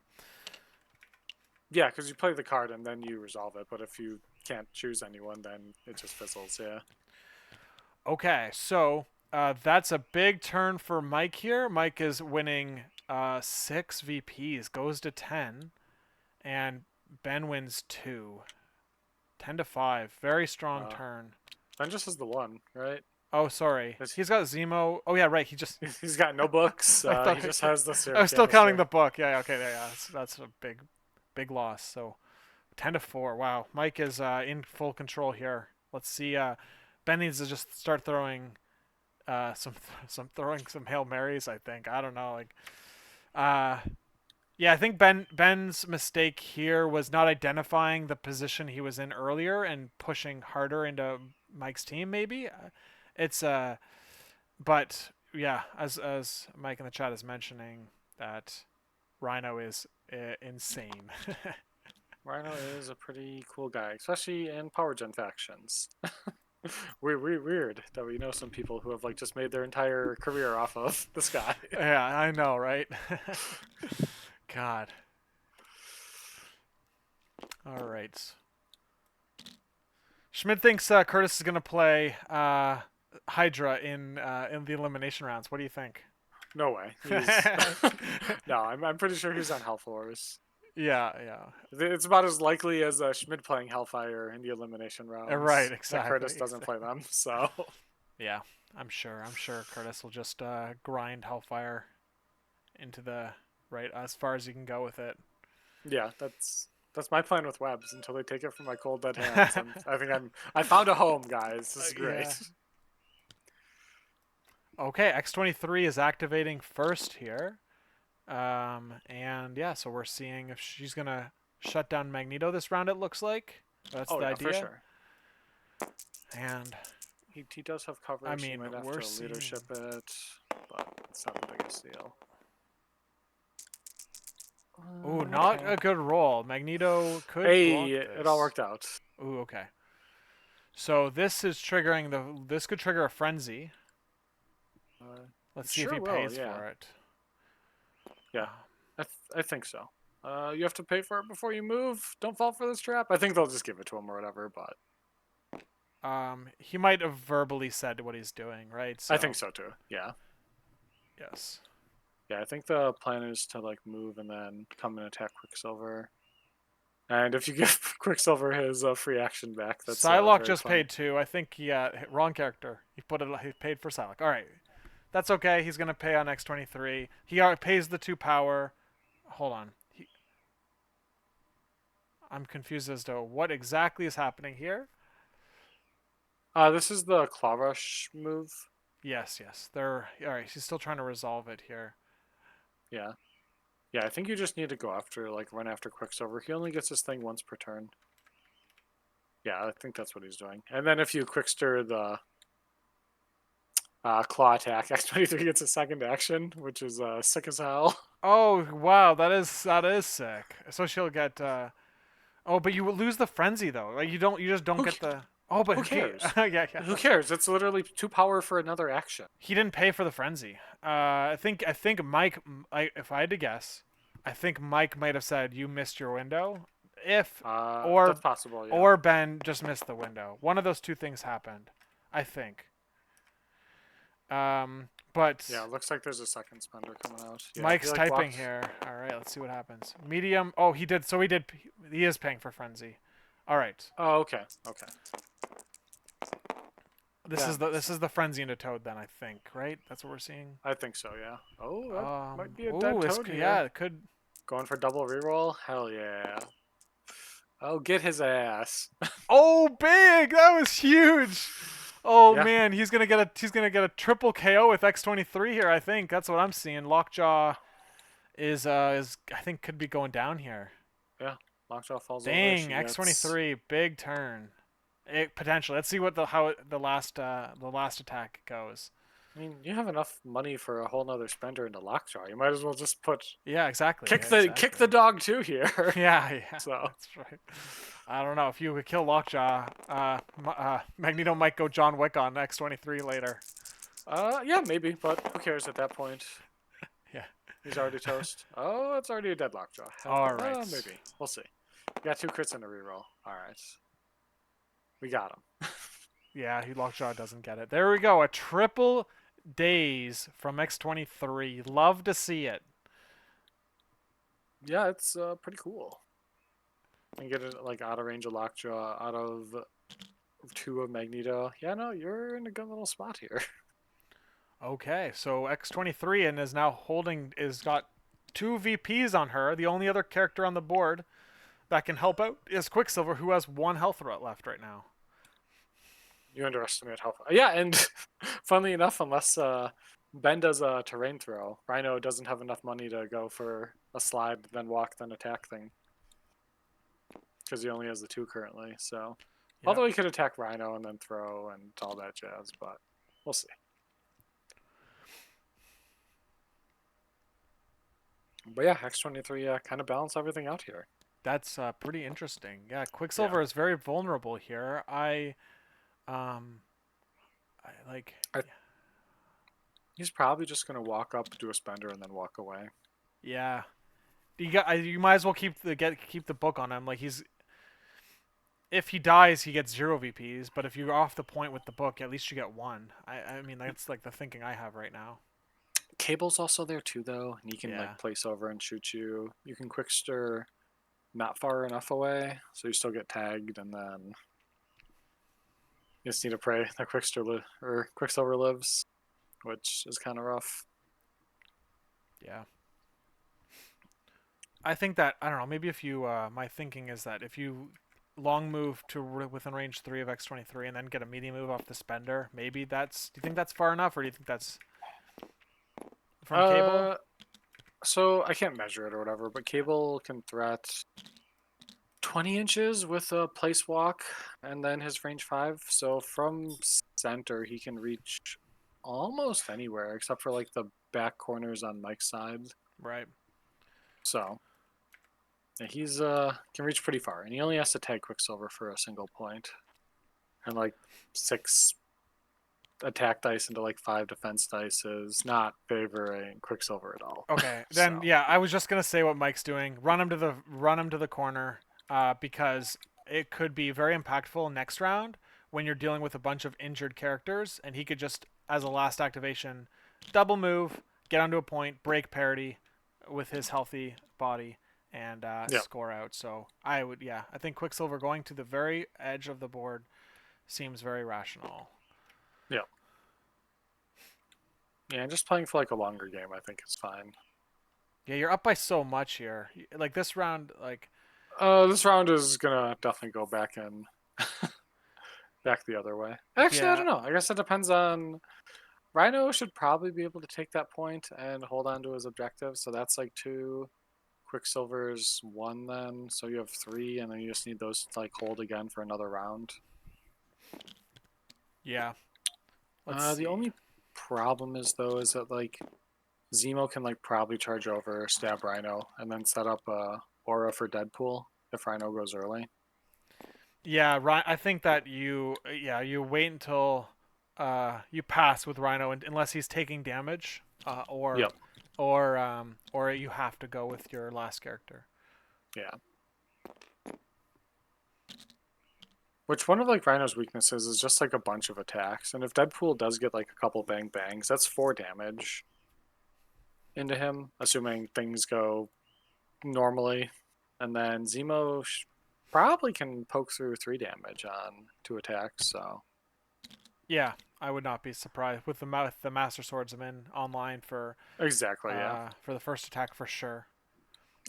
Yeah, because you play the card and then you resolve it. But if you can't choose anyone, then it just fizzles. Yeah. Okay, so that's a big turn for Mike here. Mike is winning 6 VPs, goes to 10, and Ben wins 2. 10-5. Very strong Uh, turn. Ben just has the one, right? Oh, sorry. He's got Zemo. Oh, yeah, right. He just. He's got no books. I thought He just has the I serum was still counting the canister. book. Yeah, okay, yeah. That's a big loss. So 10-4. Wow, Mike is in full control here. Let's see. Ben needs to just start throwing some Hail Marys. I think. I don't know. Like, uh, yeah, I think Ben's mistake here was not identifying the position he was in earlier and pushing harder into Mike's team. Maybe it's but yeah, as Mike in the chat is mentioning that Rhino is insane. Rhino is a pretty cool guy, especially in power gen factions. Weird that we know some people who have like just made their entire career off of this guy. Yeah, I know, right? God. All right. Schmidt thinks Curtis is gonna play Hydra in the elimination rounds. What do you think? No way. He's no. I'm pretty sure he's on Hellforce. Yeah, yeah. It's about as likely as Schmidt playing Hellfire in the elimination Right, rounds that Curtis exactly. doesn't play them. So Yeah, I'm sure. I'm sure Curtis will just grind Hellfire into the right as far as you can go with it. yeah, that's my plan with webs until they take it from my cold dead hands. And I think I found a home, guys. This is Yeah. great. Okay, X23 is activating first here. And yeah, so we're seeing if she's gonna shut down Magneto this round. It looks like that's Oh the yeah, for idea. sure. And He does have I coverage. He mean, might have we're to seeing. leadership it, but it's not the biggest deal. Ooh, not Okay. a good roll. Magneto could Hey, block it all this. worked out. Ooh, okay. So this is triggering the. This could trigger a frenzy. Let's It see if sure he will. pays Yeah, for it. yeah. I think so. You have to pay for it before you move. Don't fall for this trap. I think they'll just give it to him or whatever. But He might have verbally said what he's doing, right? I think So so too. Yeah. yes. Yeah, I think the plan is to like move and then come and attack Quicksilver. And if you give Quicksilver his free action back, that's Psylocke very just funny. paid 2. I think he wrong character. He put it. He paid for Psylocke. All right, that's okay. He's gonna pay on X23. He pays the 2 power. Hold on. I'm confused as to what exactly is happening here. This is the Claw Rush move. Yes, yes. They're all right. He's still trying to resolve it here. Yeah. Yeah, I think you just need to go after, like, run after Quicksilver. He only gets this thing once per turn. Yeah, I think that's what he's doing. And then if you Quickster the Claw attack, X23 gets a second action, which is sick as hell. Oh wow, that is sick. So she'll get. Oh, but you lose the frenzy though. Like you just don't Who, get the. Oh, but who okay. cares? Yeah, yeah. Who cares? It's literally 2 power for another action. He didn't pay for the frenzy. I think Mike. If I had to guess, I think Mike might have said you missed your window. If That's or possible, yeah. or Ben just missed the window. One of those two things happened. I think. But Yeah, it looks like there's a second spender coming out. Yeah, he Mike's like typing blocked. here. All right, let's see what happens. Medium. Oh, he did. So he did. He is paying for frenzy. All right. Oh, okay, okay. This is the frenzy into Toad then, I think, right? That's what we're seeing. I think so, yeah. Oh, that might be a dead Oh, Toad here. yeah, it could. Going for double reroll? Hell yeah. Oh, get his ass. Oh, big! That was huge. Oh Yeah. man, he's gonna get a triple KO with X23 here. I think that's what I'm seeing. Lockjaw is I think could be going down here. Yeah. Lockjaw falls over. Dang, She gets... X23, big turn. Potentially. Let's see what the last attack goes. I mean, you have enough money for a whole nother spender into Lockjaw. You might as well just put Yeah, exactly. kick Yeah, the exactly. dog too here. Yeah, yeah, So, that's right. I don't know if you would kill Lockjaw, Magneto might go John Wick on X-23 later. yeah, maybe, but who cares at that point? Yeah. He's already toast. Oh, it's already a dead Lockjaw. All right. Maybe. We'll see. Got 2 crits in a reroll. All right, we got him. Yeah, Lockjaw doesn't get it. There we go. A triple days from X-23. Love to see it. Yeah, it's pretty cool. And get it like out of range of Lockjaw, out of 2 of Magneto. Yeah, no, you're in a good little spot here. Okay, so X-23 and is now holding is got 2 VPs on her. The only other character on the board that can help out is Quicksilver, who has 1 health left right now. You underestimate how. Yeah, and funnily enough, unless Ben does a terrain throw, Rhino doesn't have enough money to go for a slide, then walk, then attack thing. Because he only has the 2 currently. So, Yep. although he could attack Rhino and then throw and all that jazz, but we'll see. But yeah, X-23 kind of balance everything out here. That's pretty interesting. Yeah, Quicksilver is very vulnerable here. Um, I like. I, he's probably just gonna walk up, do a spender, and then walk away. Yeah, you might as well keep the book on him. Like if he dies, he gets 0 VPs. But if you're off the point with the book, at least you get 1. I mean that's like the thinking I have right now. Cable's also there too, though, and he can Yeah. like place over and shoot you. You can quick stir not far enough away, so you still get tagged, and then you just need to pray that Quicksilver lives, which is kind of rough. Yeah. I think that I don't know. Maybe if you, my thinking is that if you long move to within range 3 of X-23 and then get a medium move off the spender, maybe that's. Do you think that's far enough, or do you think that's from Cable? So I can't measure it or whatever, but Cable can threat 20 inches with a place walk, and then his range 5. So from center, he can reach almost anywhere except for like the back corners on Mike's side. Right. So yeah, he's can reach pretty far, and he only has to tag Quicksilver for a single point, and like 6 attack dice into like 5 defense dice is not favoring Quicksilver at all. Okay. Then So yeah, I was just gonna say what Mike's doing. Run him to the corner, because it could be very impactful next round when you're dealing with a bunch of injured characters, and he could just as a last activation, double move, get onto a point, break parity with his healthy body, and yeah, score out. So I would, yeah, I think Quicksilver going to the very edge of the board seems very rational. yeah, yeah. Just playing for like a longer game, I think is fine. Yeah, you're up by so much here. Like this round, like This round is gonna definitely go back and back the other way. Actually, I yeah, don't know. I guess it depends on. Rhino should probably be able to take that point and hold on to his objective. So that's like 2. Quicksilver's 1 then. So you have 3, and then you just need those to like hold again for another round. yeah. Let's The see. only problem is though is that like Zemo can like probably charge over, stab Rhino, and then set up a aura for Deadpool if Rhino goes early. Yeah, I think that you wait until you pass with Rhino unless he's taking damage, Yep. or you have to go with your last character. Yeah. Which one of like Rhino's weaknesses is just like a bunch of attacks, and if Deadpool does get like a couple bang bangs, that's 4 damage into him, assuming things go normally, and then Zemo probably can poke through 3 damage on 2 attacks. So Yeah, I would not be surprised with the Master Swordsman online exactly, yeah. for the first attack for sure.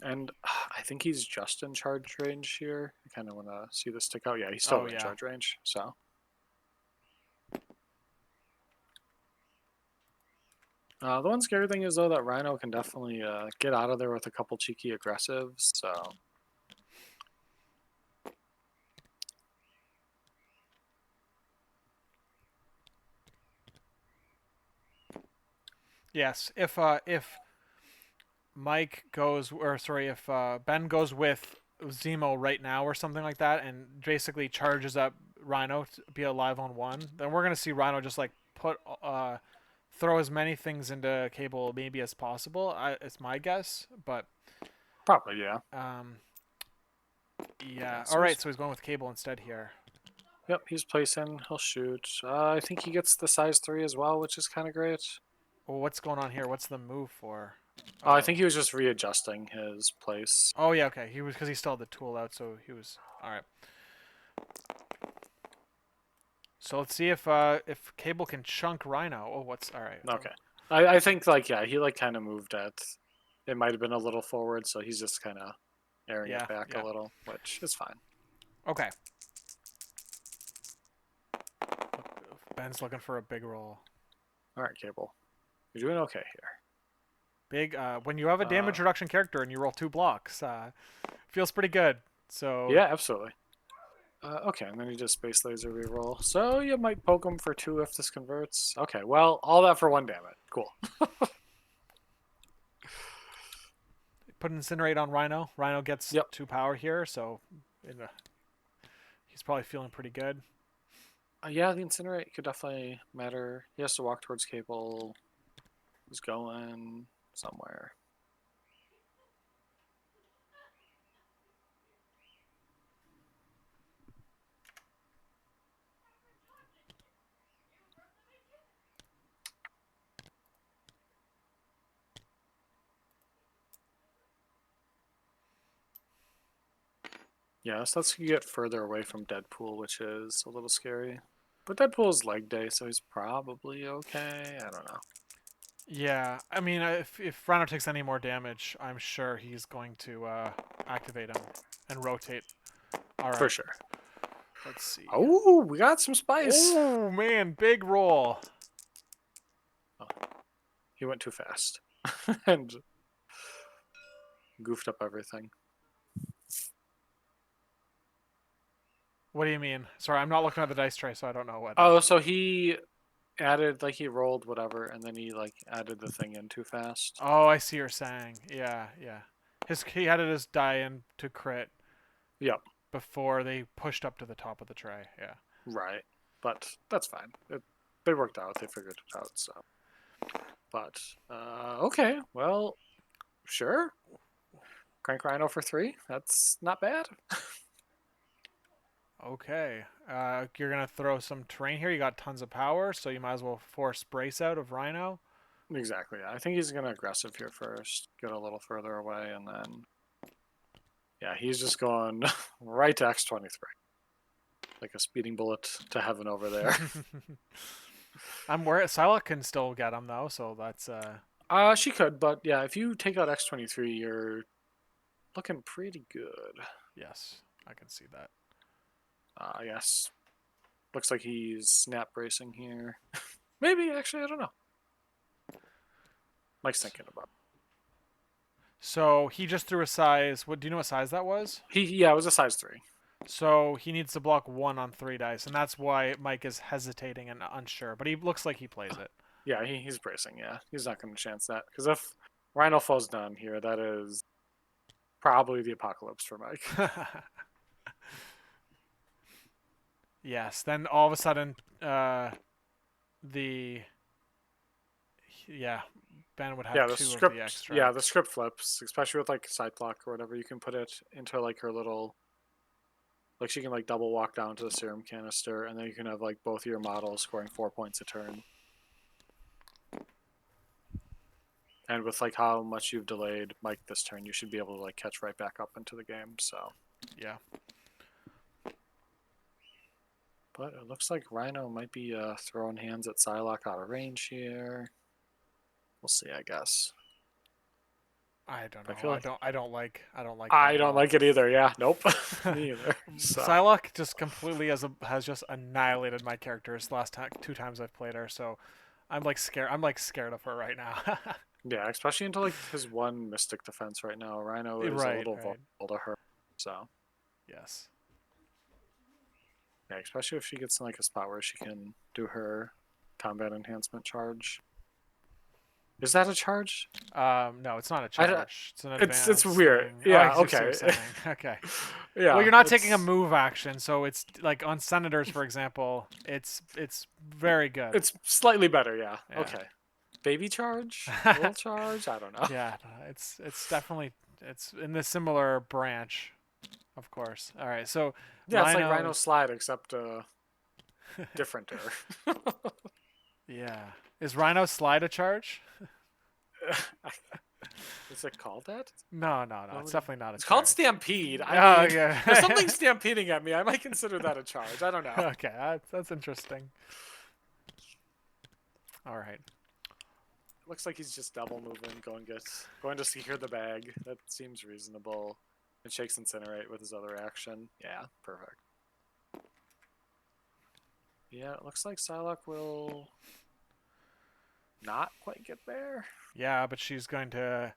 And I think he's just in charge range here. I kind of want to see this stick out. Yeah, he's Oh still in yeah. charge range. So the one scary thing is though that Rhino can definitely get out of there with a couple cheeky aggressives. So Yes, if Mike goes, or sorry, if Ben goes with Zemo right now or something like that, and basically charges up Rhino to be alive on one, then we're gonna see Rhino just like put throw as many things into Cable maybe as possible. It's my guess, but Probably, yeah. um, Yeah, yeah. All so right, he's so he's going with Cable instead here. yep, he's placing. He'll shoot. I think he gets the size 3 as well, which is kind of great. Well, what's going on here? What's the move for? I Oh, think he was just readjusting his place. oh yeah, okay. He was because he still had the tool out, so he was all right. So let's see if Cable can chunk Rhino. Oh, what's all right? Oh, Okay. I think like yeah, he like kind of moved at. It might have been a little forward, so he's just kind of airing it yeah, back a yeah. little, which is fine. Okay. Ben's looking for a big roll. All right, Cable, you're doing okay here. Big. When you have a damage Uh, reduction character and you roll 2 blocks, feels pretty good. So yeah, absolutely. Okay, and then you just space laser reroll. So you might poke him for 2 if this converts. Okay, well, all that for 1 damage. Cool. put incinerate on Rhino. Rhino gets Yep. 2 power here, so he's probably feeling pretty good. Yeah, the incinerate could definitely matter. He has to walk towards Cable. He's going somewhere. Yeah, so let's get further away from Deadpool, which is a little scary. But Deadpool's leg day, so he's probably okay. I don't know. Yeah, I mean, if Rhino takes any more damage, I'm sure he's going to activate him and rotate. All For right, sure. let's see. Oh, we got some spice. Oh man, big roll. Oh, he went too fast and goofed up everything. What do you mean? Sorry, I'm not looking at the dice tray, so I don't know what. Oh, so he added like he rolled whatever, and then he like added the thing in too fast. Oh, I see you're saying. Yeah, yeah. He added his die in to crit Yep, before they pushed up to the top of the tray. Yeah. right. But that's fine. They worked out. They figured it out. So, but okay. Well, sure. Crank Rhino for 3. That's not bad. Okay. You're gonna throw some terrain here. You got tons of power, so you might as well force brace out of Rhino. Exactly. Yeah. I think he's gonna aggressive here first, get a little further away, and then yeah, he's just going right to X-23, like a speeding bullet to heaven over there. I'm worried. Psylocke can still get him though, so that's She could, but yeah, if you take out X-23, you're looking pretty good. yes, I can see that. Yes. Looks like he's snap bracing here. Maybe actually, I don't know. Mike's thinking about. So he just threw a size. What do you know? What size that was? Yeah, it was a size 3. So he needs to block 1 on 3 dice, and that's why Mike is hesitating and unsure. But he looks like he plays it. Yeah, he's bracing. Yeah, he's not going to chance that because if Rhino falls down here, that is probably the apocalypse for Mike. Yes. Then all of a sudden, the yeah, Ben would have Yeah, the 2 of the script. Yeah, the extract. script flips, especially with like side block or whatever. You can put it into like her little, like she can like double walk down to the serum canister, and then you can have like both of your models scoring 4 points a turn. And with like how much you've delayed Mike this turn, you should be able to like catch right back up into the game. So, Yeah. but it looks like Rhino might be throwing hands at Psylocke out of range here. We'll see, I guess. I don't I know. feel like I don't like that I at don't all. like it either. Yeah, nope, me either. So Psylocke just completely has just annihilated my characters the last 2 times I've played her. So I'm like scared. I'm like scared of her right now. yeah, especially into like his one Mystic defense right now. Rhino is a Right. little Right. vulnerable to her. So Yes. yeah, especially if she gets in like a spot where she can do her combat enhancement charge. Is that a charge? No, it's not a I don't, charge. It's an it's advanced weird. thing. Oh, I Yeah. see what you're Okay. saying. Okay. Well, Yeah. you're not taking a It's move action, so it's like on senators, for example. It's very good. it's slightly better. Yeah. Yeah. Okay. Baby charge? Little charge? I don't know. Yeah, it's definitely it's in the similar branch, of course. All right, so Yeah, it's like Rhino. Rhino Slide except differenter. Yeah, is Rhino slide a charge? Is it called that? No, no, no. No, It's definitely not a it's called charge. Stampede. I Oh, mean, if yeah. something's stampeding at me, I might consider that a charge. I don't know. Okay, that's interesting. All right. Looks like he's just double moving, going to secure the bag. That seems reasonable. And shakes Incinerate with his other action. Yeah, perfect. Yeah, it looks like Psylocke will not quite get there. Yeah, but she's going to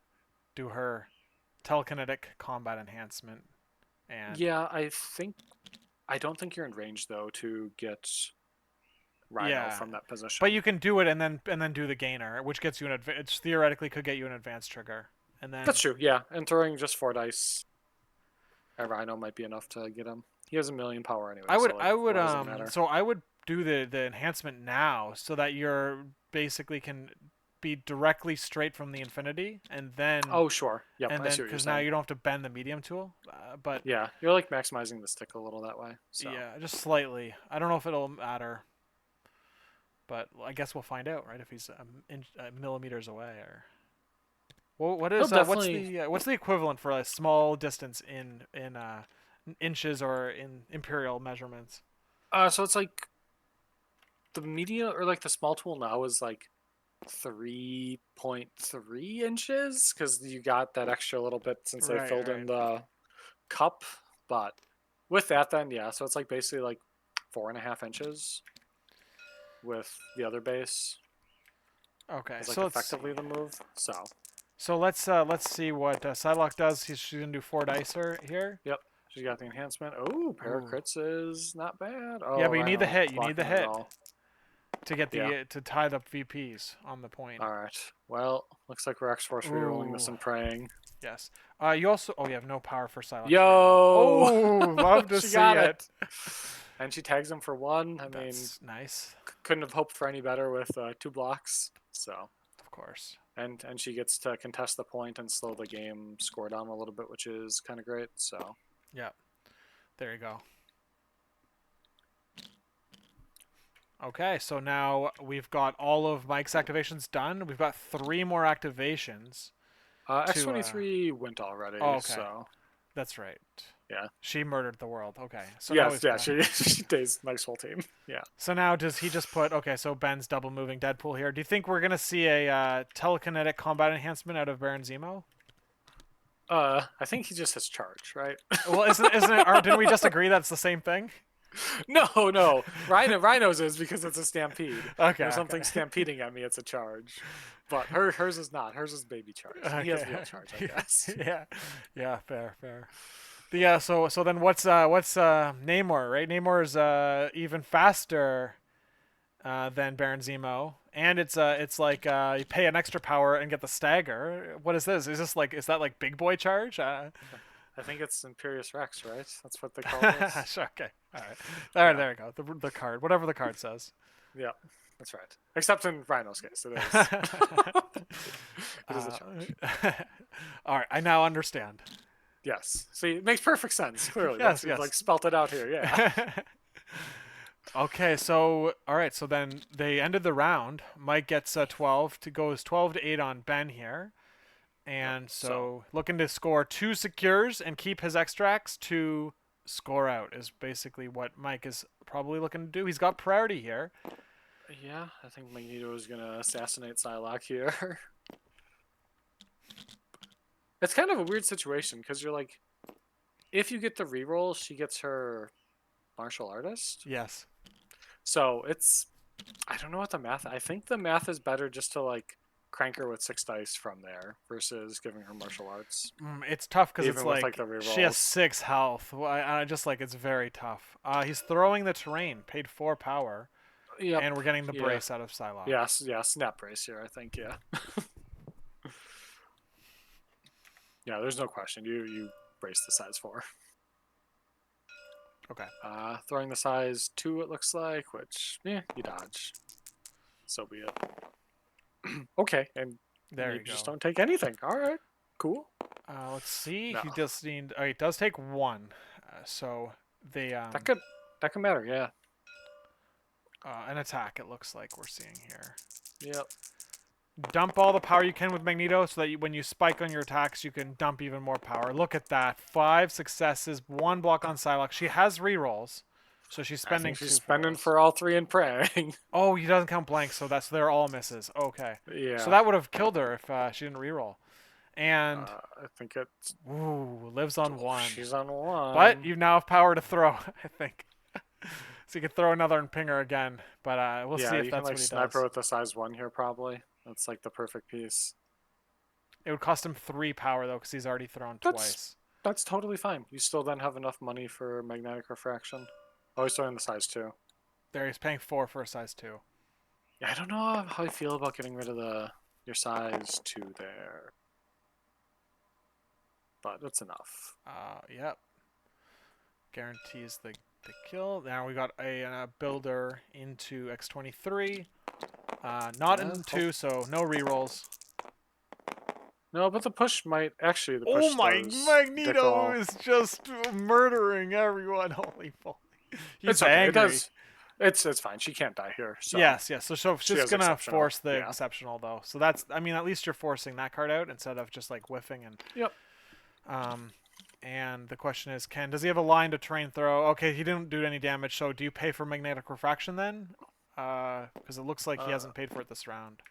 do her telekinetic combat enhancement, and Yeah, I don't think you're in range though to get Rhino yeah, from that position. but you can do it and then do the gainer, which gets you an which theoretically could get you an advanced trigger, and then That's true, yeah. And throwing just 4 dice at Rhino might be enough to get him. He has 1,000,000 power anyway, I would so like, I would what does it matter? so I would do the enhancement now so that you're basically can be directly straight from the infinity, Oh, sure. Yep, and I then see what you're because now saying. you don't have to bend the medium tool, but Yeah, you're like maximizing the stick a little that way. So yeah, just slightly. I don't know if it'll matter, but I guess we'll find out, right? If he's millimeters away, or well, what he'll is definitely. what's the equivalent for a small distance in inches or in imperial measurements? So it's like the media or like the small tool now is like 3.3 inches because you got that extra little bit since they Right, filled in right. the cup. But with that, then yeah, so it's like basically like 4.5 inches with the other base Okay, is like so let's see. effectively the move. So So let's see what Psylocke does. She's gonna do 4 dicer here. yep, she got the enhancement. Oh, pair of Ooh. crits is not bad. Yeah, Oh, but you need the Rhino hit. You need the blocking it hit all. to get Yeah. the to tie the VPs on the point. All right. Well, looks like we're X-Force rerolling this Ooh, and praying. yes. You also you have no power for Psylocke's reroll. Yo, Oh, love to she see got it. it. And she tags him for 1. I mean, That's nice, couldn't have hoped for any better with 2 blocks. So, of course. and she gets to contest the point and slow the game score down a little bit, which is kind of great. So, Yeah, there you go. Okay, so now we've got all of Mike's activations done. We've got 3 more activations to. X-23 went already. Oh, okay, So, that's right. yeah. She murdered the world. Okay, so now Yes, we've yeah. got. She days Mike's whole team. Yeah. So now does he just put okay? So Ben's double moving Deadpool here. Do you think we're gonna see a telekinetic combat enhancement out of Baron Zemo? I think he just has charge, right? Well, isn't it? Or didn't we just agree that's the same thing? No, no. Rhino's is because it's a stampede. Okay, There's okay. something stampeding at me, it's a charge. But hers is not. Hers is baby charge. He has real charge, I guess. Yeah, yeah, fair, fair. Yeah, so then what's Namor, right? Namor is even faster than Baron Zemo, and it's like you pay an extra power and get the stagger. What is this? Is that like big boy charge? I think it's Imperious Rex, right? That's what they call this. Sure, okay, all right, all right, Yeah. there we go. The card, whatever the card says. Yeah, that's right. Except in Rhino's case, it is. It is a charge. All right, I now understand. Yes. See, it makes perfect sense. Clearly, Yes, that's yes. like spelt it out here. Yeah. Okay, so all right, so then they ended the round. Mike gets 12 to goes 12 to 8 on Ben here. And so looking to score 2 secures and keep his extracts to score out is basically what Mike is probably looking to do. He's got priority here. Yeah, I think Magneto is gonna assassinate Psylocke here. It's kind of a weird situation because you're like, if you get the reroll, she gets her martial artist. Yes. So it's, I don't know what the math. I think the math is better just to like crank her with 6 dice from there versus giving her martial arts. It's tough because it's Even with, like like, the she has rerolls. 6 health. Well, I just like it's very tough. He's throwing the terrain, paid 4 power, Yep. and we're getting the Yeah. brace out of Psylocke. Yes. Yeah. Snap brace here. I think. Yeah. Yeah, there's no question. You brace the size 4. Okay. Throwing the size 2, it looks like, which, yeah, you dodge. So be it. Okay, and There maybe you just go. don't take anything. All right, cool. Let's see. No, He does need. Oh, it does take one. So they that could matter. Yeah. an attack. It looks like we're seeing here. Yep. Dump all the power you can with Magneto, so that when you spike on your attacks, you can dump even more power. Look at that. 5 successes, 1 block on Psylocke. She has rerolls, so she's I spending think she's 2 for spending those. for all 3 and praying. Oh, he doesn't count blanks, so they're all misses. Okay. So Yeah. that would have killed her if she didn't reroll. And I think it's. ooh, lives on Oh, 1. she's on But 1. you now have power to throw, I think. So you can throw another and ping her again. But we'll see Yeah, if you can that's like what he sniper does. with the size 1 here probably. That's like the perfect piece. It would cost him 3 power, though, because he's already thrown That's twice. that's totally fine. You still then have enough money for magnetic refraction. Oh, he's throwing the size 2. There, he's paying 4 for a size 2. Yeah, I don't know how I feel about getting rid of your size 2 there, but it's enough. Yep. Guarantees the kill. Now we got a builder into X23. Not Yeah. in 2, so no rerolls. No, but the push might actually. The Oh push my, does dick Magneto all. is just murdering everyone. Holy moly. He's It's okay. It angry. does. It's fine. She can't die here, so Yes, yes. So she she's has gonna exceptional. force the Yeah. exceptional though. So that's, I mean, at least you're forcing that card out instead of just like whiffing and Yep. um and the question is, does he have a line to train throw? Okay, he didn't do any damage, so do you pay for magnetic refraction then? Because it looks like he Uh, hasn't paid for it this round.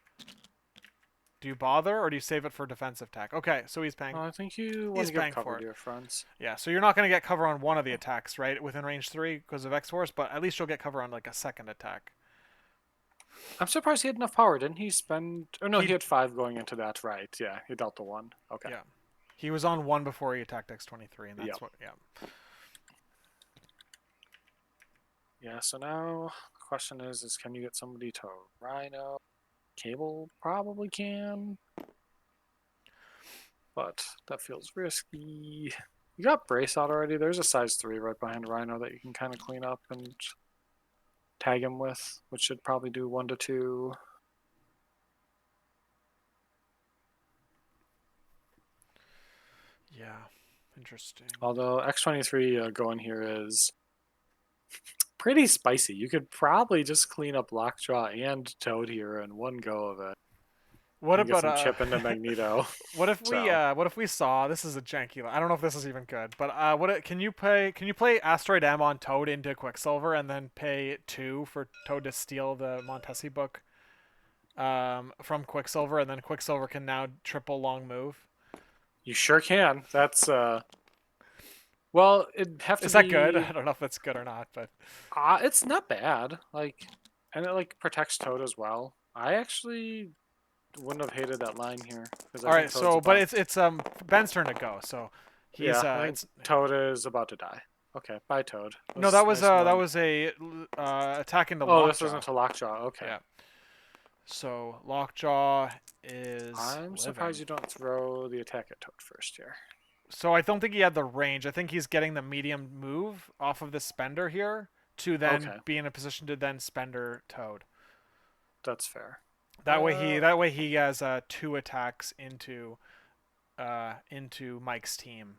Do you bother or do you save it for defensive attack? Okay, so he's paying I think you want he's to give paying cover for to it. your friends. Yeah, so you're not going to get cover on one of the attacks, right? Within range 3 because of X-Force, but at least you'll get cover on like a second attack. I'm surprised he had enough power. Didn't he spend? Oh no, he He had 5 going into that. Right. Yeah, he dealt the 1. Okay. Yeah. He was on 1 before he attacked X23 and that's Yep. what yeah. Yeah. So now the question is can you get somebody to Rhino? Cable probably can, but that feels risky. You got brace out already. There's a size 3 right behind Rhino that you can kind of clean up and tag him with, which should probably do 1 to 2. Yeah. Interesting. Although X23 going here is pretty spicy. You could probably just clean up Lockjaw and Toad here in one go of it What and get about some chip into Magneto. So what if we saw, this is a janky, I don't know if this is even good, but can you play Asteroid M on Toad into Quicksilver and then pay 2 for Toad to steal the Montesi book from Quicksilver, and then Quicksilver can now triple long move? you sure can. That's well, it'd have to Is that good? be I don't know if that's good or not, but it's not bad. Like and it like protects Toad as well. I actually wouldn't have hated that line here because I all think right. Toad's So, but about. it's Ben's turn to go. So he's Yeah, I think it's Toad is about to die. Okay, bye Toad. It no, was nice that knowing. was a attack into Oh, this Lockjaw. isn't to Lockjaw. Okay. Yeah. So Lockjaw is I'm living. surprised you don't throw the attack at Toad first here. So I don't think he had the range. I think he's getting the medium move off of the spender here to then Okay, be in a position to then spender Toad. that's fair. That Uh, way he has 2 attacks into Mike's team.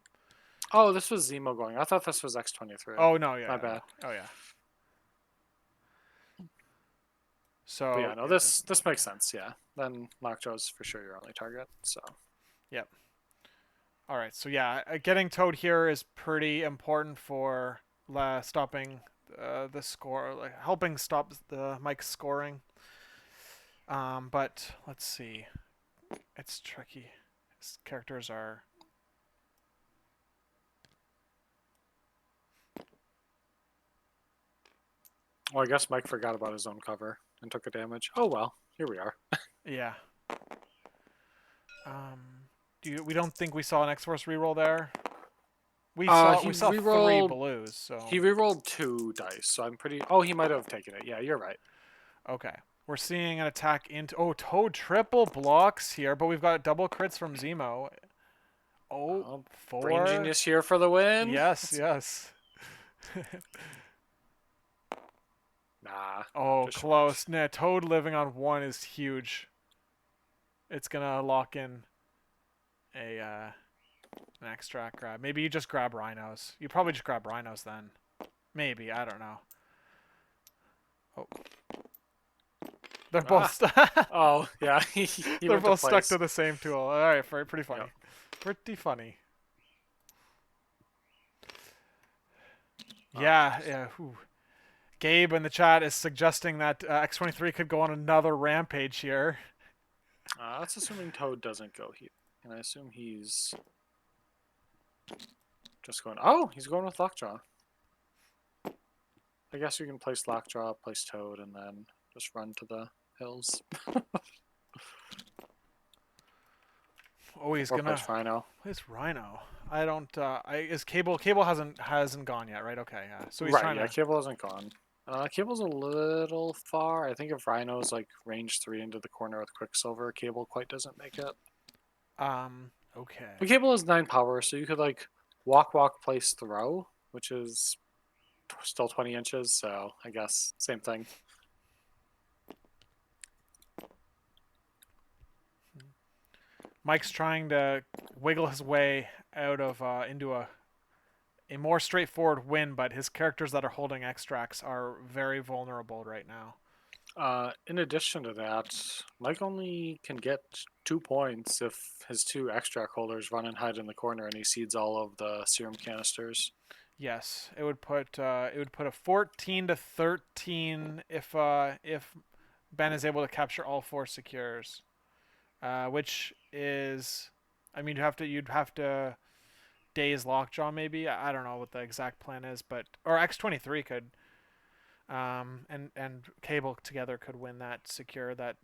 oh, this was Zemo going. I thought this was X23. Oh no, yeah, My yeah, bad. no. Oh yeah. But So yeah, no, yeah, this makes sense. Yeah, then Lockjaw's for sure your only target. So yep. All right, so yeah, getting Toad here is pretty important for stopping the score, like helping stop the Mike's scoring. But let's see, it's tricky. His characters are. well, I guess Mike forgot about his own cover and took a damage. Oh well, here we are. Yeah. We don't think we saw an X-Force reroll there? He We saw 3 rerolled. blues, so He rerolled 2 dice, so I'm pretty. Oh, he might have taken it. Yeah, you're right. okay. We're seeing an attack into Toad triple blocks here, but we've got double crits from Zemo. Oh, Brain 4. genius here for the win. Yes, yes. Nah, Oh, just short. close. Nah, Toad living on 1 is huge. It's gonna lock in a an extract grab. Maybe you just grab rhinos. You probably just grab rhinos then. Maybe, I don't know. Oh. They're both Ah. Oh, yeah. He they're went to both stuck to place. the same tool. All right, pretty Yep. funny. Pretty funny. Oh, Yeah, yeah. Whew. Gabe in the chat is suggesting that X23 could go on another rampage here. that's assuming Toad doesn't go here. And I assume he's just going. Oh, he's going with Lockjaw. I guess you can place Lockjaw, place Toad, and then just run to the hills. Oh, he's Or gonna. place Rhino. Where's Rhino? I don't. Is Cable hasn't gone yet, right? Okay, yeah. So he's Right, trying yeah, to. Cable hasn't gone. Cable's a little far. I think if Rhino's like range 3 into the corner with Quicksilver, Cable quite doesn't make it. Okay. But Cable has 9 power, so you could like walk, place, throw, which is still 20 inches, so I guess same thing. Mike's trying to wiggle his way out of into a more straightforward win, but his characters that are holding extracts are very vulnerable right now. In addition to that, Mike only can get 2 points if his 2 extract holders run and hide in the corner and he seeds all of the serum canisters. Yes, it would put a 14 to 13 if Ben is able to capture all 4 secures, which is, I mean, you'd have to daze Lockjaw maybe. I don't know what the exact plan is, but or X23 could, and Cable together could win that secure that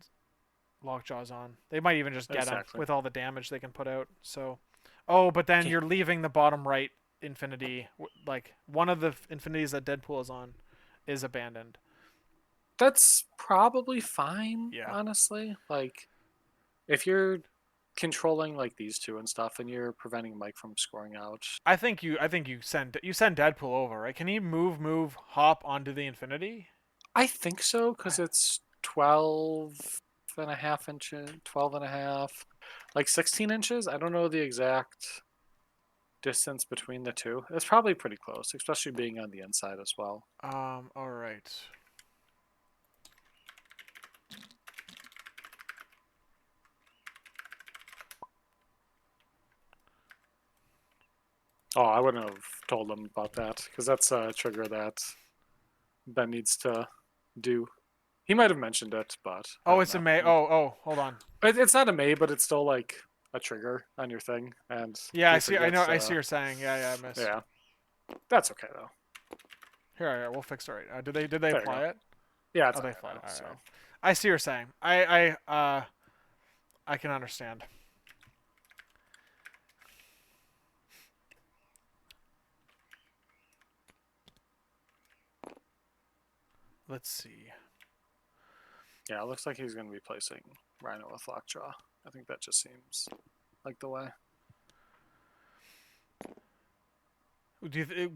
Lockjaw's on. They might even just get him Exactly. with all the damage they can put out. So, oh, but then Okay. you're leaving the bottom right infinity, like one of the infinities that Deadpool is on, is abandoned. That's probably fine, Yeah, honestly. Like, if you're controlling like these two and stuff and you're preventing Mike from scoring out, I think you send Deadpool over, right? Can he move, hop onto the infinity? I think so I, because it's 12.5 inches, 12 and a half, like 16 inches. I don't know the exact distance between the two. It's probably pretty close, especially being on the inside as well. all right. Oh, I wouldn't have told him about that because that's a trigger that Ben needs to do. He might have mentioned it, but I Oh, don't it's a know. May. Oh, hold on. It's not a May, but it's still like a trigger on your thing, and Yeah, I he see. I know. forgets. I see. You're saying. Yeah, I missed. Yeah, that's okay though. Here, we'll fix it right. Did they There you go. apply it? Yeah, it's Oh, on they there applied now. it. All So right. I see what you're saying. I can understand. Let's see. yeah, it looks like he's going to be placing Rhino with Lockjaw. I think that just seems like the way.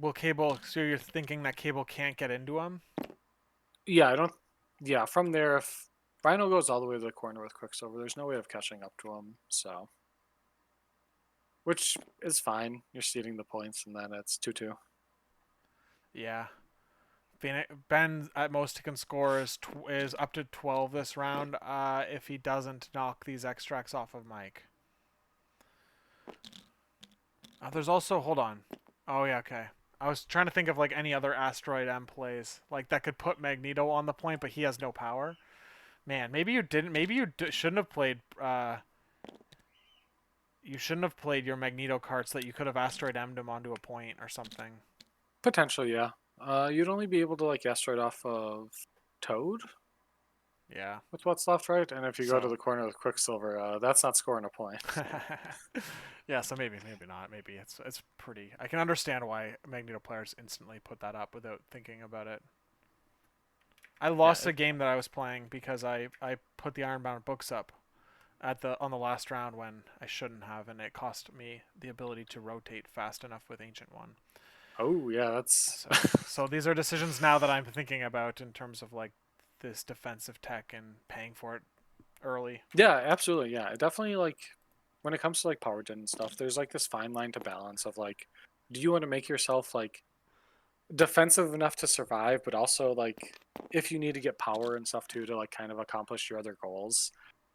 Will Cable? So you're thinking that Cable can't get into him? Yeah, I don't. Yeah, from there, if Rhino goes all the way to the corner with Quicksilver, there's no way of catching up to him. So, which is fine. You're seeding the points, and then it's 2-2. Yeah. Ben at most he can score is up to 12 this round. If he doesn't knock these extracts off of Mike. There's also hold on. Oh yeah, okay. I was trying to think of like any other Asteroid M plays like that could put Magneto on the point, but he has no power. Man, maybe you didn't. Maybe you shouldn't have played. You shouldn't have played your Magneto cards that you could have Asteroid M'd him onto a point or something. Potentially, yeah. You'd only be able to like asteroid off of Toad Yeah. with what's left, right? And if you go to So. the corner with Quicksilver, that's not scoring a point. Yeah, so maybe not. Maybe it's pretty. I can understand why Magneto players instantly put that up without thinking about it. I Yeah, lost a game that I was playing because I put the Ironbound books up on the last round when I shouldn't have, and it cost me the ability to rotate fast enough with Ancient One. Oh yeah, that's So these are decisions now that I'm thinking about in terms of like this defensive tech and paying for it early. yeah, absolutely. Yeah, it definitely like when it comes to like power gen and stuff, there's like this fine line to balance of like, do you want to make yourself like defensive enough to survive, but also like if you need to get power and stuff too to like kind of accomplish your other goals,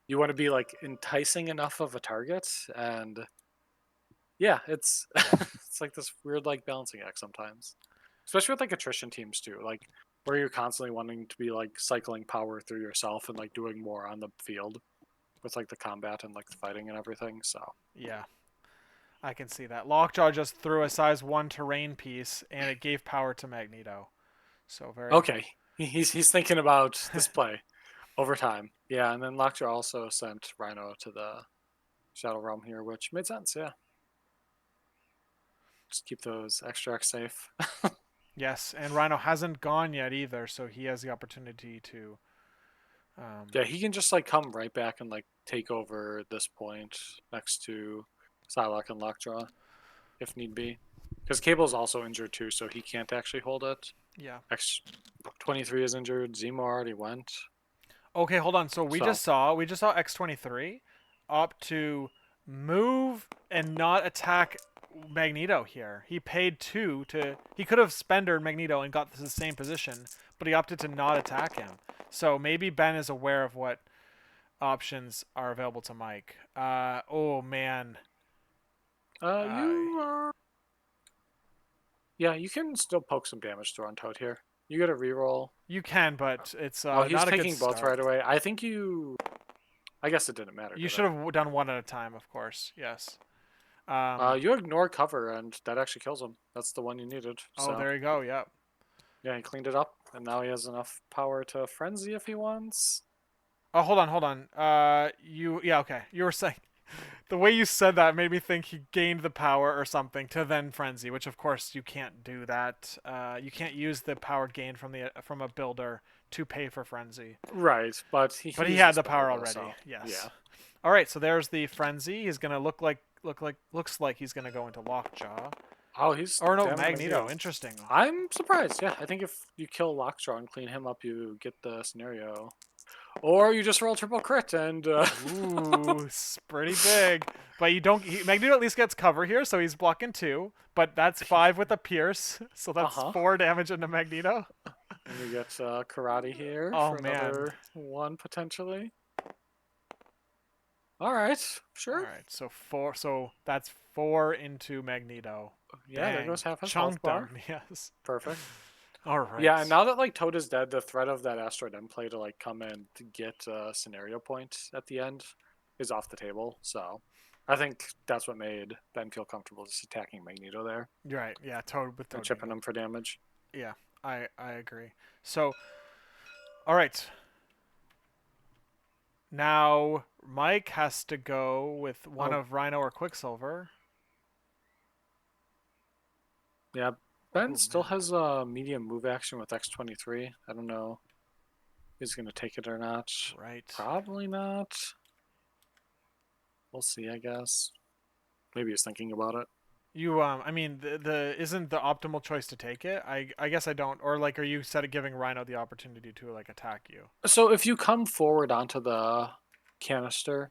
you want to be like enticing enough of a target, and yeah, it's it's like this weird like balancing act sometimes, especially with like attrition teams too, like where you're constantly wanting to be like cycling power through yourself and like doing more on the field with like the combat and like the fighting and everything. So Yeah, I can see that. Lockjaw just threw a size 1 terrain piece, and it gave power to Magneto. So very. okay, he's thinking about this play over time. Yeah, and then Lockjaw also sent Rhino to the Shadow Realm here, which made sense. Yeah, just keep those extracts safe. Yes, and Rhino hasn't gone yet either, so he has the opportunity to. Yeah, he can just like come right back and like take over this point next to Psylocke and Lockjaw if need be. Because Cable's also injured too, so he can't actually hold it. Yeah. X23 is injured. Zemo already went. Okay, hold on. So So we just saw X23 opt to move and not attack Magneto here. He paid 2 to. He could have spendered Magneto and got to the same position, but he opted to not attack him. So maybe Ben is aware of what options are available to Mike. Oh man. Uh, you are. Yeah, you can still poke some damage through on Toad here. You get a reroll. you can, but it's Oh, he's not a good taking both start. right away. I think you. I guess it didn't matter, You did should it? have done one at a time, of course. Yes. You ignore cover, and that actually kills him. That's the one you needed. Oh, So there you go. Yep. yeah, he cleaned it up, and now he has enough power to frenzy if he wants. Oh, hold on, hold on. Yeah, okay. You were saying the way you said that made me think he gained the power or something to then frenzy, which of course you can't do that. You can't use the power gained from a builder to pay for frenzy. Right, but But he he used had this the before power though, so already. Yes. yeah. All right, so there's the frenzy. He's gonna looks like he's gonna go into lockjaw. Oh, he's Or no, damage Magneto. Magneto. Interesting. I'm surprised. Yeah, I think if you kill Lockjaw and clean him up, you get the scenario. Or you just roll triple crit and. Ooh, it's pretty big. But you don't. Magneto at least gets cover here, so he's blocking 2. But that's 5 with a pierce, so Uh that's huh. 4 damage into Magneto. And you get karate here Oh for man. another 1 potentially. All right, All sure. right, so 4. So that's 4 into Magneto. Yeah, there goes Bang, half his health chunked bar. him. Yes. Perfect. All Yeah, right. and now that like Toad is dead, the threat of that asteroid end play to like come in to get a scenario point at the end is off the table. So I think that's what made Ben feel comfortable just attacking Magneto there You're right. Yeah, Toad with and Toad being chipping him for damage. Yeah, I agree. So, all right. Now Mike has to go with one Oh of Rhino or Quicksilver. yeah, Ben Oh still man. has a medium move action with X23. I don't know if he's gonna take it or not. Right. Probably not. We'll see, I guess. Maybe he's thinking about it. You I mean the isn't the optimal choice to take it? I guess I don't, or like are you set at giving Rhino the opportunity to like attack you? So if you come forward onto the canister,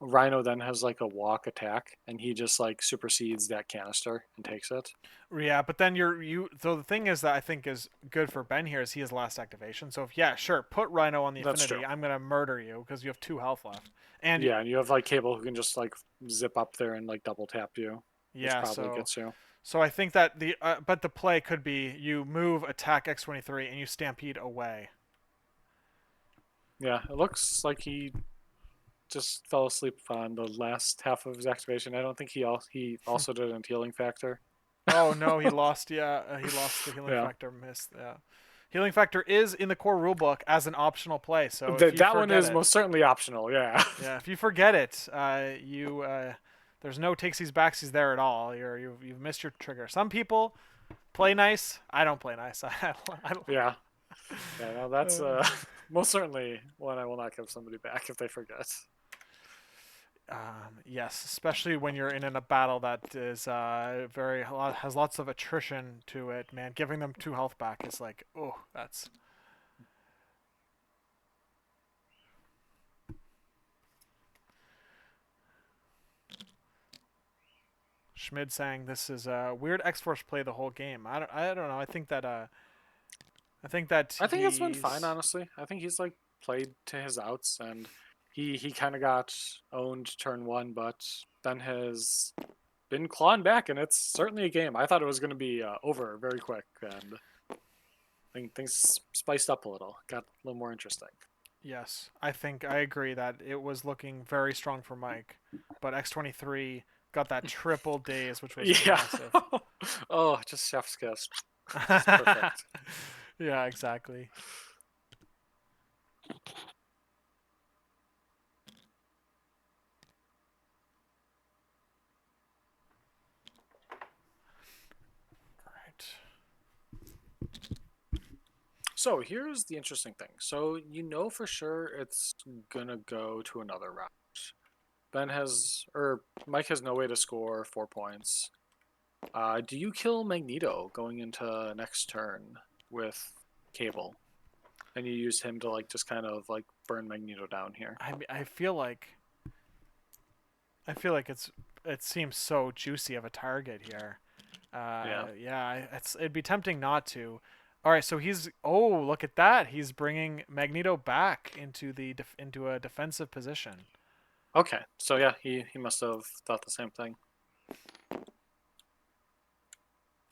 Rhino then has like a walk attack, and he just like supersedes that canister and takes it. Yeah, but then you so the thing is that I think is good for Ben here is he has last activation. So if yeah, sure, put Rhino on the That's true. affinity. I'm gonna murder you because you have 2 health left. And Yeah, and you have like Cable who can just like zip up there and like double tap you, which yeah, probably gets you. so I think that the but the play could be you move attack X23 and you stampede away. Yeah, it looks like he just fell asleep on the last half of his activation. I don't think he also did a healing factor. Oh no, he lost. Yeah, he lost the healing Yeah, factor. Missed. Yeah, healing factor is in the core rulebook as an optional play. So if you that one forget is it, most certainly optional. Yeah. yeah, if you forget it, you there's no takesies backsies there at all. You've missed your trigger. Some people play nice. I don't play nice. I don't. Yeah. Yeah, no, that's Uh, most certainly one I will not give somebody back if they forget. Yes, especially when you're in a battle that is has lots of attrition to it. Man, giving them 2 health back is like, oh, that's Schmid saying this is a weird X-Force play the whole game. I don't know. I think that I think it's been fine, he's honestly. I think he's like played to his outs, and he kind of got owned turn one, but then has been clawing back, and it's certainly a game. I thought it was going to be over very quick, and I think things spiced up a little, got a little more interesting. yes. I think I agree that it was looking very strong for Mike, but X23 got that triple days, which was Yeah. massive. Oh, just chef's kiss. Just perfect. Yeah, exactly. Right. So here's the interesting thing. So you know for sure it's gonna go to another round. Ben has, or Mike has no way to score 4 points. Do you kill Magneto going into next turn with Cable, and you use him to like just kind of like burn Magneto down here? I mean, it seems so juicy of a target here. Yeah. Yeah, it'd be tempting not to. All right, so look at that. He's bringing Magneto back into into a defensive position. Okay. So yeah, he must have thought the same thing.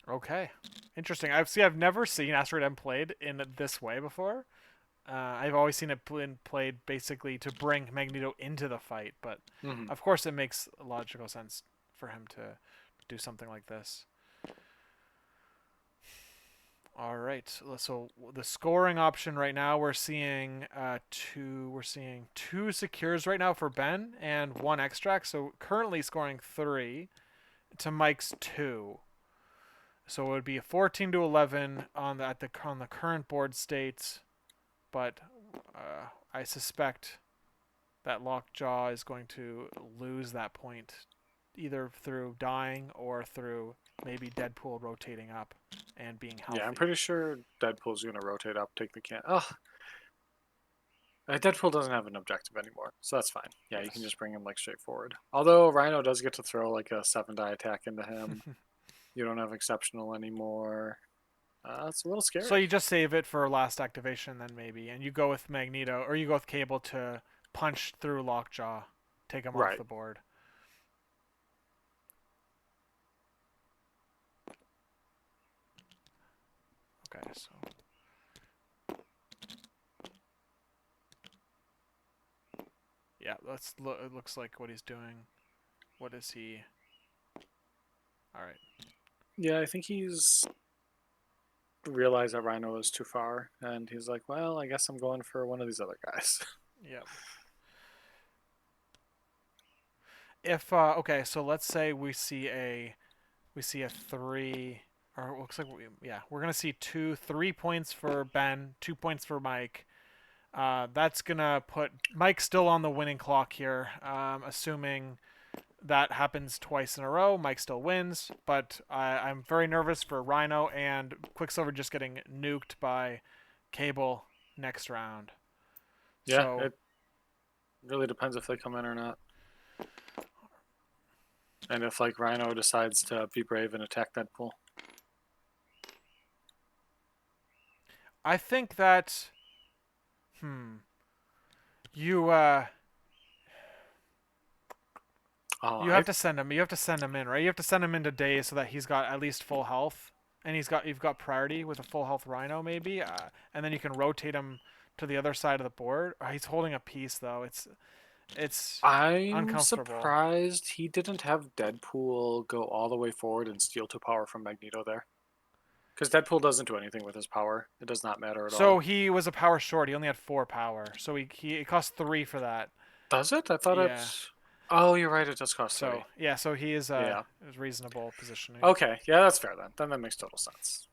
Okay, interesting. I've never seen Asteroid M played in this way before. I've always seen it played basically to bring Magneto into the fight, but Hmm. of course it makes logical sense for him to do something like this. All right. So the scoring option right now, we're seeing two secures right now for Ben and 1 extract. So currently scoring 3 to Mike's 2. So it would be a 14 to 11 on the current board state, but I suspect that Lockjaw is going to lose that point either through dying or through maybe Deadpool rotating up and being Yeah, I'm healthy. pretty sure Deadpool's gonna rotate up, take the can. Oh, Deadpool doesn't have an objective anymore, so that's fine. Yeah, you can Yes. just bring him like straightforward. Although Rhino does get to throw like a 7 die attack into him. You don't have exceptional anymore. It's a little So scary. you just save it for last activation then maybe, and you go with Magneto or you go with Cable to punch through Lockjaw, take him off Right. the board. Okay, so yeah, it looks like what he's doing. What is he? All right. Yeah, I think he's realized that Rhino is too far, and he's like, well, I guess I'm going for one of these other guys. Yep. If okay, so let's say we see a 3 or it looks like we're going to see 3 points for Ben, 2 points for Mike. That's gonna put Mike still on the winning clock here, assuming that happens twice in a row. Mike still wins, but I'm very nervous for Rhino and Quicksilver just getting nuked by Cable next round. Yeah, So it really depends if they come in or not. And if like Rhino decides to be brave and attack Deadpool. I think that hmm you Oh, you I have to send him. You have to send him in, right? You have to send him into days so that he's got at least full health, and you've got priority with a full health Rhino maybe, and then you can rotate him to the other side of the board. He's holding a piece though. It's I'm uncomfortable. surprised he didn't have Deadpool go all the way forward and steal 2 power from Magneto there. Because Deadpool doesn't do anything with his power. It does not matter at So all. he was a power short. He only had 4 power, so he it cost 3 for that. Does it? I thought it. Yeah. Oh, you're right. It does cost So 3. yeah, so he Yeah. is reasonable positioning. Okay. Yeah, that's fair then. Then that makes total sense.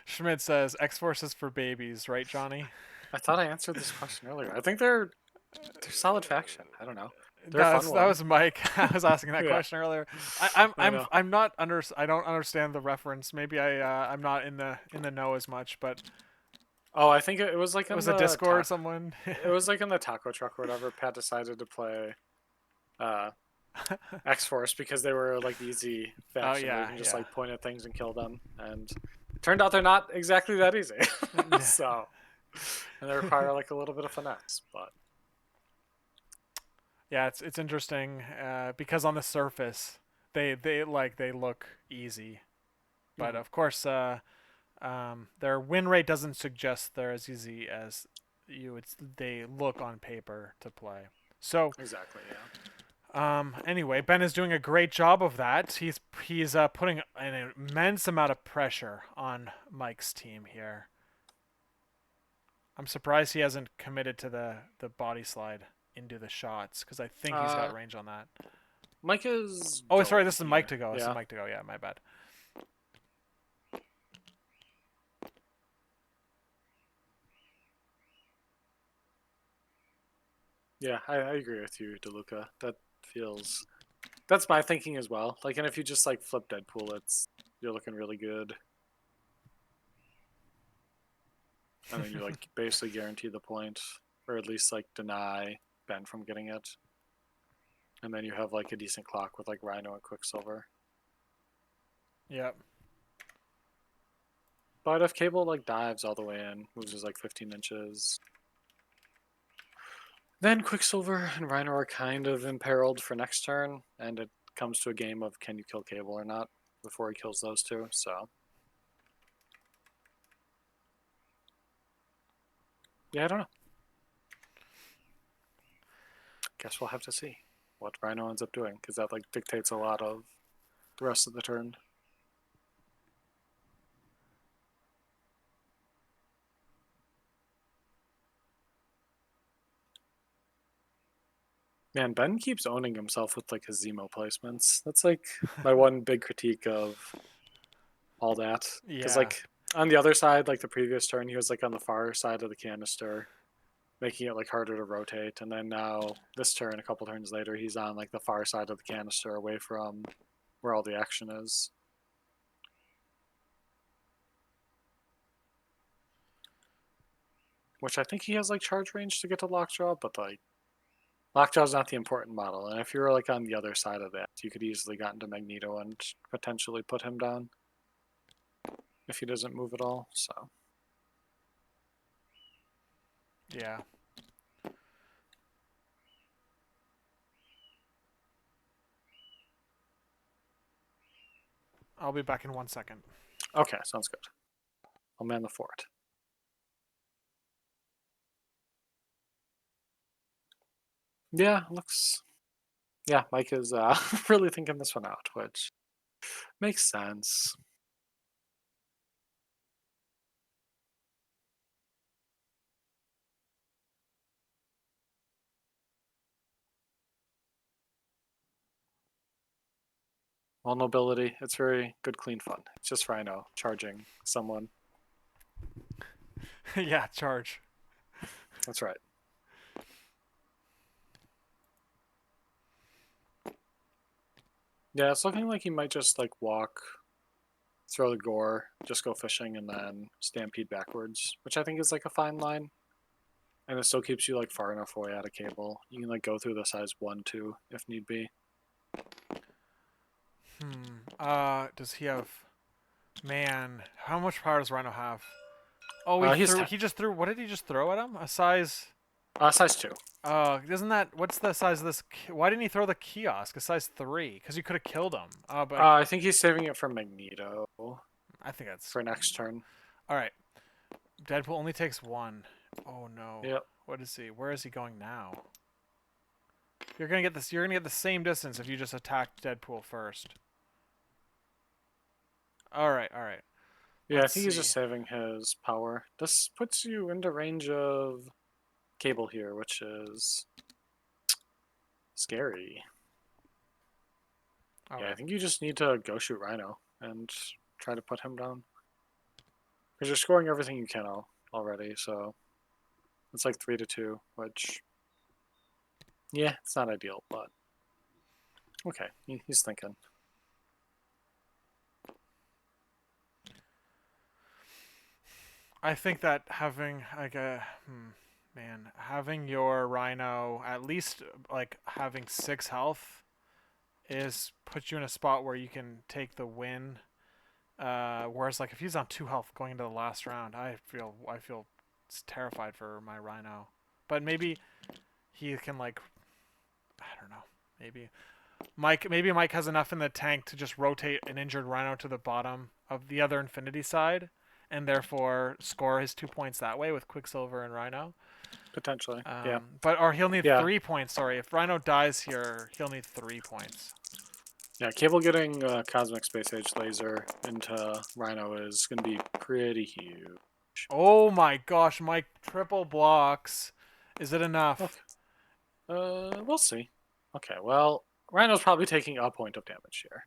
Schmidt says X-Force is for babies, right, Johnny? I thought I answered this question earlier. I think they're solid faction. I don't know. They're a fun That one. was Mike. I was asking that Yeah, question earlier. I know. I'm not under. I don't understand the reference. Maybe I'm not in the know as much. But Oh, I think it was like it in was a the Discord. Someone. it was like in the taco truck or whatever. Pat decided to play uh X Force because they were like the easy Oh faction where you yeah, can just yeah. like point at things and kill them. And turned out they're not exactly that easy. So, and they require like a little bit of finesse. But Yeah, it's interesting because on the surface they look easy, but mhm, of course their win rate doesn't suggest they're as easy as they look on paper to play. So exactly, yeah. anyway, Ben is doing a great job of that. He's putting an immense amount of pressure on Mike's team here. I'm surprised he hasn't committed to the body slide into the shots because I think he's got Uh, range on that. Mike is Oh, sorry, going this is Mike here. to go. This is Yeah, Mike to go. Yeah, my bad. yeah. I agree with you, DeLuca. That feels. That's my thinking as well. Like, and if you just like flip Deadpool, you're looking really good, and then you like basically guarantee the point, or at least like deny Ben from getting it, and then you have like a decent clock with like Rhino and Quicksilver. Yep. But if Cable like dives all the way in, moves is like 15 inches, then Quicksilver and Rhino are kind of imperiled for next turn, and it comes to a game of can you kill Cable or not before he kills those two. So yeah, I don't know. Guess we'll have to see what Rhino ends up doing because that like dictates a lot of the rest of the turn. Man, Ben keeps owning himself with like his Zemo placements. That's like my one big critique of all that. Because Yeah. like on the other side, like the previous turn, he was like on the far side of the canister, making it like harder to rotate. And then now this turn, a couple turns later, he's on like the far side of the canister, away from where all the action is. Which I think he has like charge range to get to Lockjaw, but like Lockjaw's not the important model, and if you were like on the other side of that, you could easily get into Magneto and potentially put him down if he doesn't move at all. So Yeah. I'll be back in 1 second. okay, sounds good. I'll man the fort. Yeah, looks. Yeah, Mike is really thinking this one out, which makes sense. Vulnerability. It's very good, clean fun. It's just Rhino charging someone. Yeah, charge. That's right. Yeah, it's looking like he might just like walk, throw the gore, just go fishing, and then stampede backwards, which I think is like a fine line. And it still keeps you like far enough away out of Cable. You can like go through the size 1, 2 if need be. Does he have? Man, how much power does Rhino have? Oh, he He's threw. 10. He just threw. What did he just throw at him? A size. Size 2. Isn't that what's the size of this? Why didn't he throw the kiosk? A size 3? Because you could have killed him. But I think he's saving it for Magneto I think that's for next turn. all right. Deadpool only takes one. Oh no. Yep. What is he? Where is he going now? You're gonna get this. You're gonna get the same distance if you just attacked Deadpool first. All right. All right. Yeah, I Let's think he's see. just saving his power. This puts you into range of Cable here, which is scary. All Yeah, I right. think you just need to go shoot Rhino and try to put him down. Because you're scoring everything you can already, so it's like 3-2, which, yeah, it's not ideal, but okay, he's thinking. I think that having like a having your Rhino at least like having 6 health is puts you in a spot where you can take the win. Whereas like if he's on 2 health going into the last round, I feel terrified for my Rhino. But maybe he can like I don't know. Maybe Mike has enough in the tank to just rotate an injured Rhino to the bottom of the other Infinity side, and therefore score his 2 points that way with Quicksilver and Rhino. Potentially, yeah. Or he'll need Yeah, 3 points. Sorry, if Rhino dies here, he'll need 3 points. yeah, Cable getting Cosmic Space Age Laser into Rhino is going to be pretty huge. Oh my gosh, Mike triple blocks. Is it enough? Okay, we'll see. Okay, well, Rhino's probably taking a point of damage here.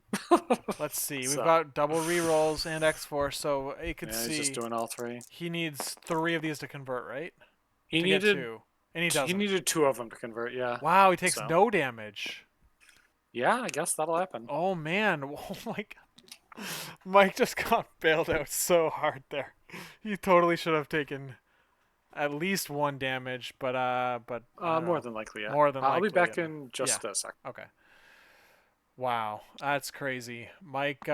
Let's see. We've So, got double rerolls and X-Force, so you could yeah, he's just see doing all three. he needs 3 of these to convert, right? He To get needed 2. And he he doesn't. needed 2 of them to convert, yeah. Wow, he takes So, no damage. yeah, I guess that'll happen. Oh man, oh my Mike just got bailed out so hard there. He totally should have taken at least 1 damage, but I don't More know. than likely, yeah. More than I'll be likely. back in Yeah. just a sec. Okay. Wow, that's crazy. Mike's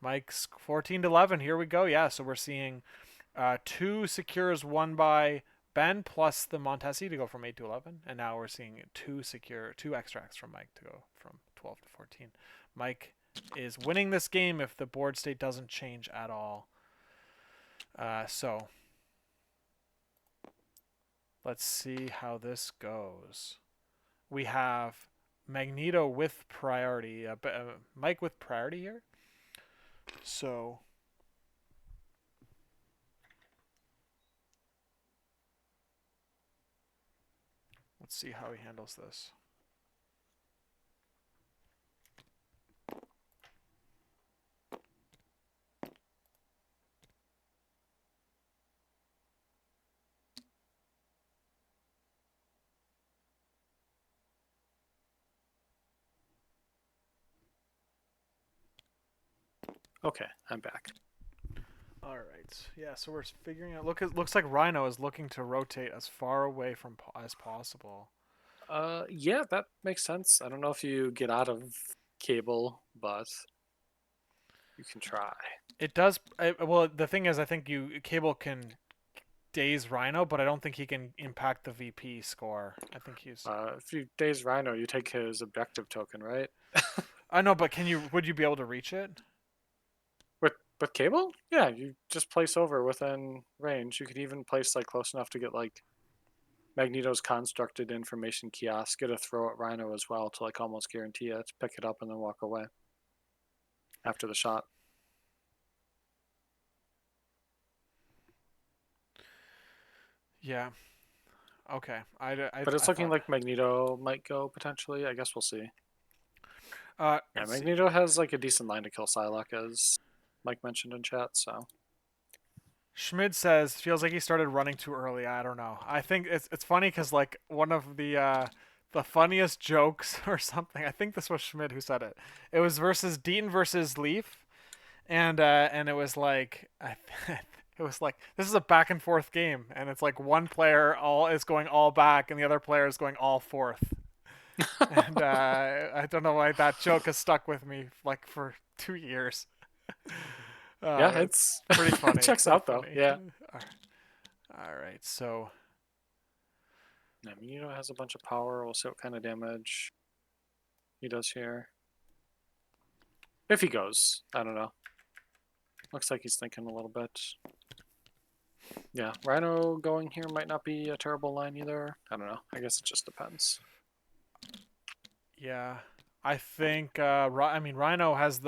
14-11. Here we go. Yeah, so we're seeing 2 secures won by Ben plus the Montesi to go from 8-11, and now we're seeing 2 extracts from Mike to go from 12-14. Mike is winning this game if the board state doesn't change at all. So let's see how this goes. We have Magneto with priority, Mike with priority here. So let's see how he handles this. Okay, I'm back. All right. Yeah, so we're figuring out. Looks like Rhino is looking to rotate as far away from as possible. Yeah, that makes sense. I don't know if you get out of Cable, but you can try. It does. Well, the thing is, I think Cable can daze Rhino, but I don't think he can impact the VP score. I think he's. If you daze Rhino, you take his objective token, right? I know, but would you be able to reach it? With Cable? Yeah, you just place over within range. You could even place like close enough to get like Magneto's constructed information kiosk, get a throw at Rhino as well to like almost guarantee it, pick it up and then walk away after the shot. Yeah. Okay. But it's looking thought. like Magneto might go potentially. I guess we'll see. Yeah, Let's see. Magneto has like a decent line to kill Psylocke, as Mike mentioned in chat. So Schmid says feels like he started running too early. I don't know. I think it's funny because like one of the funniest jokes or something. I think this was Schmid who said it. It was versus Deaton versus Leaf, and it was like it was like this is a back and forth game, and it's like one player all is going all back, and the other player is going all forth. And I don't know why that joke has stuck with me like for 2 years. yeah, It's pretty funny. checks out though. Yeah. All right, so Magneto has a bunch of power. We'll see what kind of damage he does here. If he goes, I don't know. Looks like he's thinking a little bit. Yeah, Rhino going here might not be a terrible line either. I don't know. I guess it just depends. yeah, I think I mean Rhino has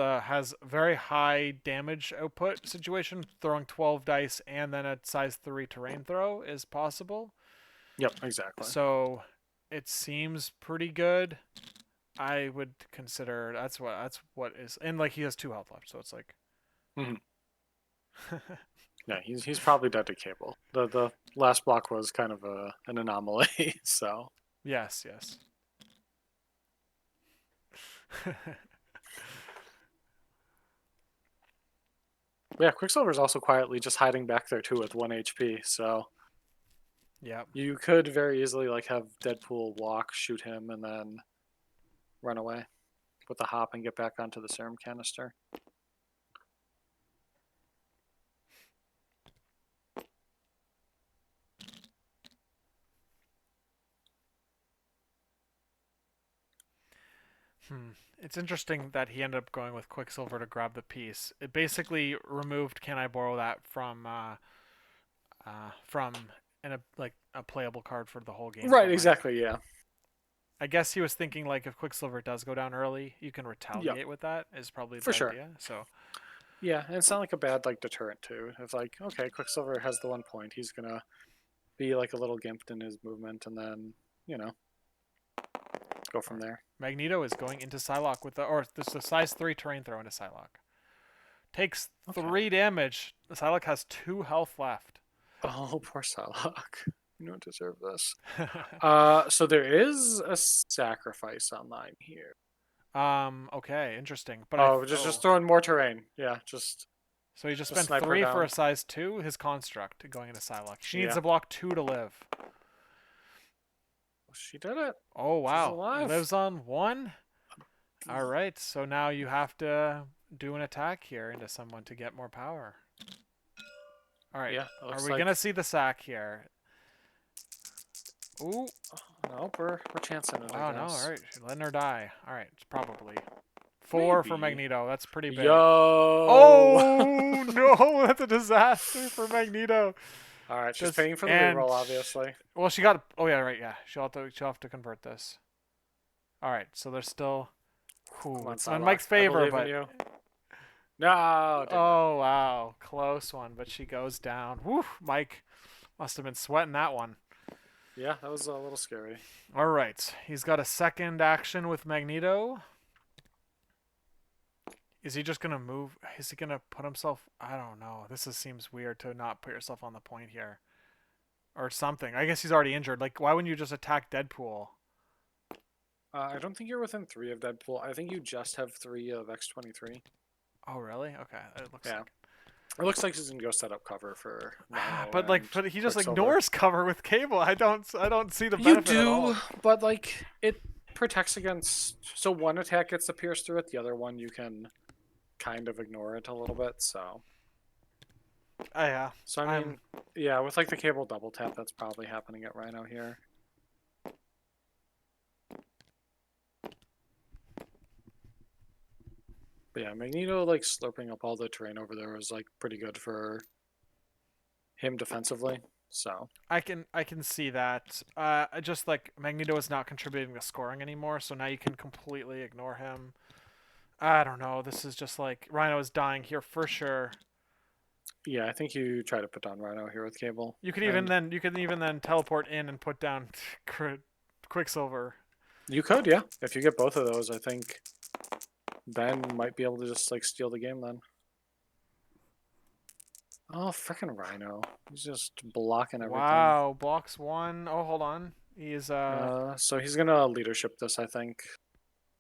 very high damage output situation. Throwing 12 dice and then a size 3 terrain throw is possible. Yep, exactly. So it seems pretty good. I would consider that's what is, and like he has 2 health left, so it's like. Mhm. Yeah, he's probably dead to Cable. The last block was kind of an anomaly, so Yes, yes. yeah, Quicksilver's also quietly just hiding back there too with 1 HP. So Yep. you could very easily like have Deadpool walk, shoot him, and then run away with the hop and get back onto the serum canister. It's interesting that he ended up going with Quicksilver to grab the piece. It basically removed "Can I borrow that" from like a playable card for the whole game Right, for Mike. exactly. Yeah. I guess he was thinking like if Quicksilver does go down early, you can Yep, retaliate with that. Is probably for the sure. idea. So Yeah, and it's not like a bad like deterrent too. It's like, okay, Quicksilver has the 1 point. He's gonna be like a little gimped in his movement, and then you know go from there. Magneto is going into Psylocke with this is a size 3 terrain throw into Psylocke. Takes Okay. 3 damage. Psylocke has 2 health left. Oh, poor Salak. You don't deserve this. So there is a sacrifice online here. Okay, interesting. But Oh, just throwing more terrain. Yeah, so he just just spent snipe her 3 for down. a size 2. His construct going into Psylocke. She needs Yeah, to block 2 to live. she did it. Oh She's wow, alive. lives on 1. All right, so now you have to do an attack here into someone to get more power. All right, Yeah, it are looks we gonna like. see the sack here? Ooh, Nope, we're chancing it, I wow, no, all guess. right, letting her die. All right, it's probably 4 for Maybe. Magneto. That's pretty big. Yo. Oh no, that's a disaster for Magneto. All right, she's Just paying for the and reroll, obviously. well, she got. Oh yeah, right. Yeah, she'll have to convert this. All right, so there's still. Come Ooh, on, it's in Psylocke. Mike's I favor, believe in but you. No, didn't work. oh wow, close one. But she goes down. Woo, Mike must have been sweating that one. Yeah, that was a little scary. All right, he's got a second action with Magneto. Is he just gonna move? Is he gonna put himself? I don't know. Seems weird to not put yourself on the point here, or something. I guess he's already injured. Like, why wouldn't you just attack Deadpool? I don't think you're within 3 of Deadpool. I think you just have 3 of X-23. Oh, really? Okay, it looks Yeah. like. It looks like she's gonna go set up cover for Rhino But and he just Quicksilver. ignores cover with Cable. I don't see the You benefit at do, all. but like it protects against. So one attack gets to pierce through it, the other one you can kind of ignore it a little bit. So, Yeah, so I I'm. mean, yeah, with like the Cable double tap, that's probably happening at Rhino here. But yeah, Magneto like slurping up all the terrain over there was like pretty good for him defensively. So I can see that. Just like Magneto is not contributing to scoring anymore, so now you can completely ignore him. I don't know. This is just like Rhino is dying here for sure. yeah, I think you try to put down Rhino here with Cable, and You can even then teleport in and put down Quicksilver. you could, yeah, if you get both of those, I think Ben might be able to just like steal the game then. Oh, freaking Rhino! He's just blocking everything. Wow, blocks 1. Oh, hold on. He's So he's gonna leadership this, I think,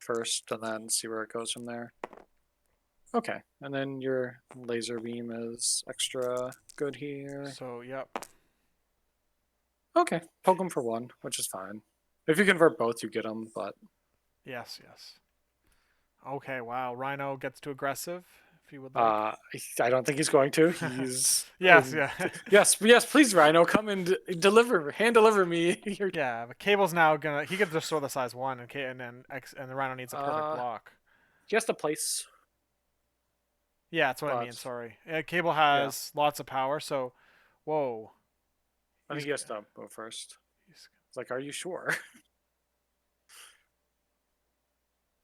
first, and then see where it goes from there. Okay, and then your laser beam is extra good here. so yep. Okay, poke him for 1, which is fine. If you convert both, you get them, but Yes, yes. Okay, wow. Rhino gets too aggressive if you would like. I don't think he's going to. He's Yes, yeah. yes, please, Rhino, come and hand deliver me. Yeah, but Cable's now gonna he could just throw the size 1 and then X and the Rhino needs a perfect uh, block. he has to place, Yeah, that's what I but mean, sorry. Cable yeah, has lots of power, so whoa. I think He's he has to go first. he's It's like, are you sure?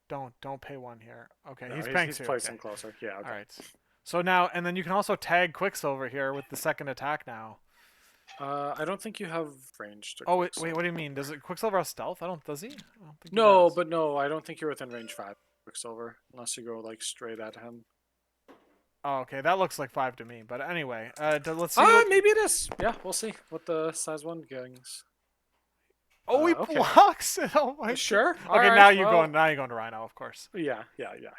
don't pay 1 here. Okay, No, he's paying he's 2. Okay. placing closer. Yeah, All okay. right. So now and then you can also tag Quicksilver here with the second attack now. I don't think you have range to Oh, wait, Quicksilver. what do you mean? Does it Quicksilver have stealth? Does he? I don't think he No, does. but no, I don't think you're within range 5 Quicksilver unless you go like straight at him. Oh, okay, that looks like 5 to me. But anyway, let's see what. Maybe it is. Yeah, we'll see what the size 1 gangs. Oh, he Okay. blocks it. Oh my god. Sure. All Okay, right. Well, now you're going to Rhino, of course. yeah.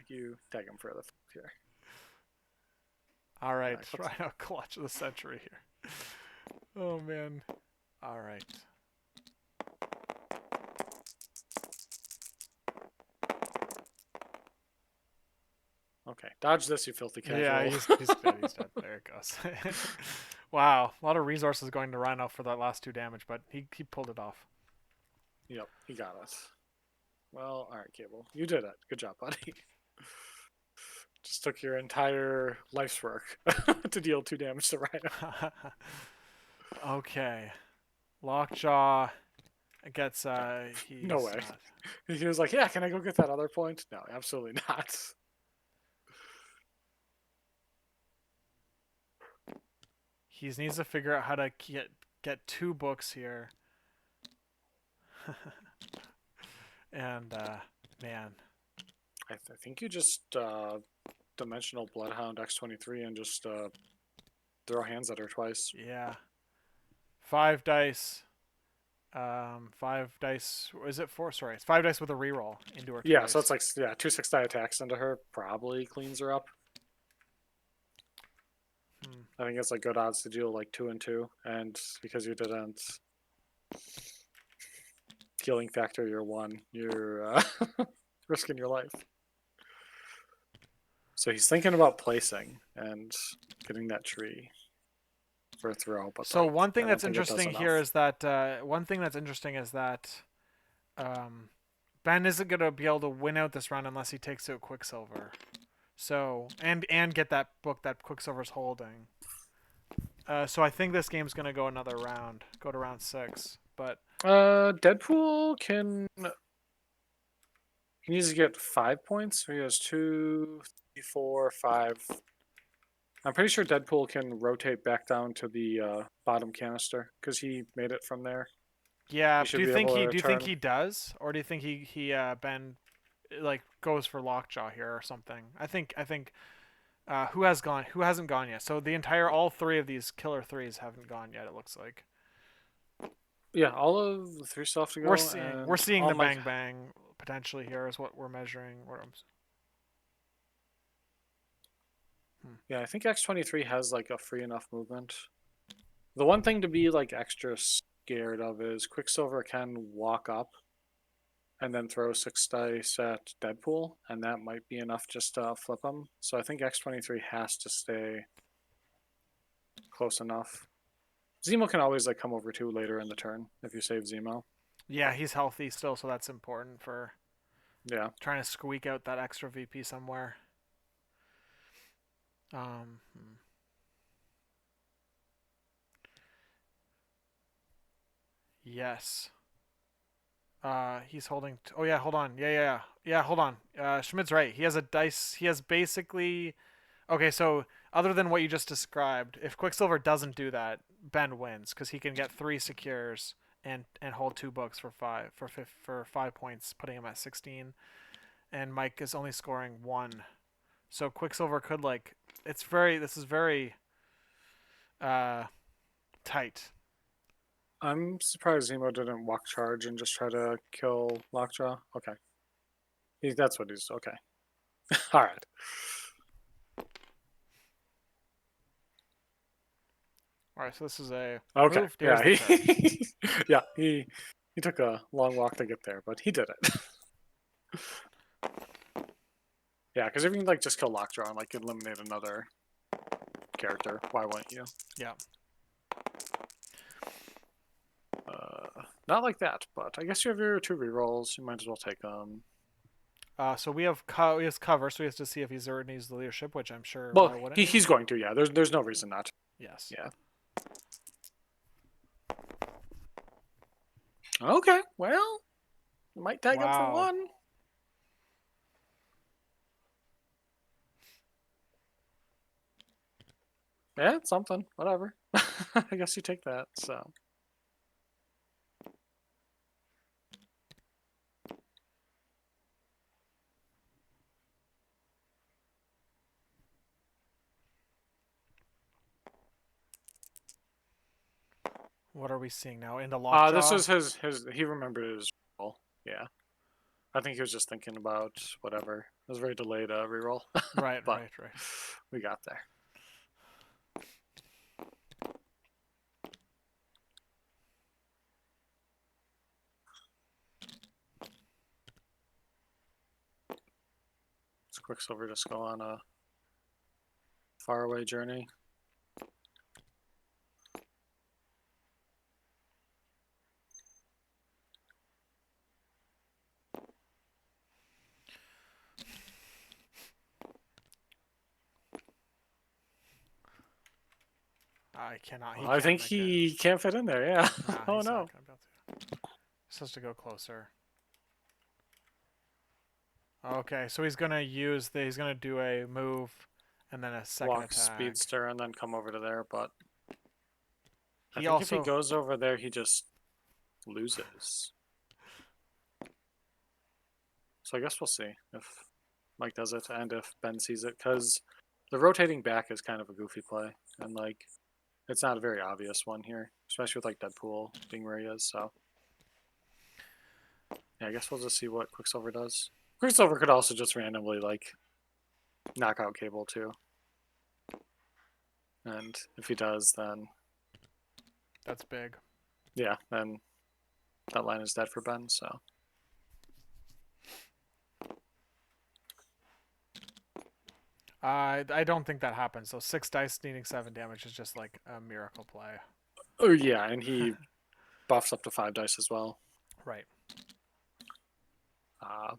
You tag him for the here. All right, Yeah, Rhino clutch of the century here. Oh man. All right. okay. Dodge this, you filthy Yeah, casual. he's dead. He's dead. There it goes. Wow, a lot of resources going to Rhino for that last 2 damage, but he pulled it off. Yep, he got it. Well, all right, Cable. You did it. Good job, buddy. Just took your entire life's work to deal 2 damage to Rhino. Okay. Lockjaw gets No he's way. He was like, "Yeah, can I go get that other point?" No, absolutely not. he needs to figure out how to get 2 books here. And man, I think you just dimensional Bloodhound X23 and just throw hands at her twice. yeah. 5 dice. 5 dice. Is it 4? Sorry, it's 5 dice with a reroll into her Yeah, twice. so it's like 2 6-die attacks into her probably cleans her up. I think it's like good odds to deal like 2 and 2, and because you didn't healing factor your 1, you're risking your life. So he's thinking about placing and getting that tree for a throw, but So like one I thing don't that's think it does interesting here enough. is that Ben isn't gonna be able to win out this round unless he takes out Quicksilver. So and get that book that Quicksilver's holding. So I think this game's gonna go another round, go to round 6. But Deadpool can he needs to get 5 points. So he has 2, 3, 4, 5. I'm pretty sure Deadpool can rotate back down to the bottom canister because he made it from there. yeah, He should be able to do you think return. he does, or do you think he Ben like goes for Lockjaw here or something? I think who hasn't gone yet? So the entire all 3 of these killer threes haven't gone yet. It looks like. Yeah, all of the 3 still have to go, We're and seeing all the my bang bang potentially here is what we're measuring. yeah, I think X23 has like a free enough movement. The one thing to be like extra scared of is Quicksilver can walk up and then throw 6 dice at Deadpool, and that might be enough just to flip him. So I think X23 has to stay close enough. Zemo can always like come over too later in the turn if you save Zemo. Yeah, he's healthy still, so that's important for Yeah. trying to squeak out that extra VP somewhere. Um, yes. He's holding. Oh yeah, hold on. Yeah. Hold on. Schmidt's right. He has a dice. He has basically. Okay, so other than what you just described, if Quicksilver doesn't do that, Ben wins because he can get 3 secures and hold 2 books for 5 points, putting him at 16. And Mike is only scoring 1. So Quicksilver could like. This is very uh tight. I'm surprised Zemo didn't walk charge and just try to kill Lockjaw. Okay. That's what he's okay. Alright. All right, so this is a Okay. move. There's Yeah, the charge. yeah, he took a long walk to get there, but he did it. Yeah, because if you can like just kill Lockjaw and like eliminate another character, why wouldn't you? Yeah. Not like that, but I guess you have your 2 rerolls. You might as well take them. So we have cover, so we have to see if he's already needs the leadership, which I'm sure. Well, Why wouldn't he? he's going to. Yeah, there's no reason not to. Yes. Yeah. Okay. Well, you might tag him for Wow. 1. Yeah, it's something. Whatever. I guess you take that. So What are we seeing now? Into this lockjaw? was his. He remembered his roll. Yeah, I think he was just thinking about whatever. It was a very delayed reroll, Right, but right, right. we got there. It's Quicksilver just go on a faraway journey. I cannot. He I can't think make it. he can't fit in there. Yeah. Nah, Oh he's not no. gonna be able to. He's supposed to go closer. Okay, so he's gonna use the. He's gonna do a move, and then a second Walk attack. speedster and then come over to there. But I He think if he also. goes over there, he just loses. So I guess we'll see if Mike does it and if Ben sees it, because the rotating back is kind of a goofy play, and like it's not a very obvious one here, especially with like Deadpool being where he is. So yeah, I guess we'll just see what Quicksilver does. Quicksilver could also just randomly like knock out Cable too, and if he does, then That's big. yeah, then that line is dead for Ben. So I don't think that happens. So 6 dice needing 7 damage is just like a miracle play. oh yeah, and he buffs up to 5 dice as well. Right.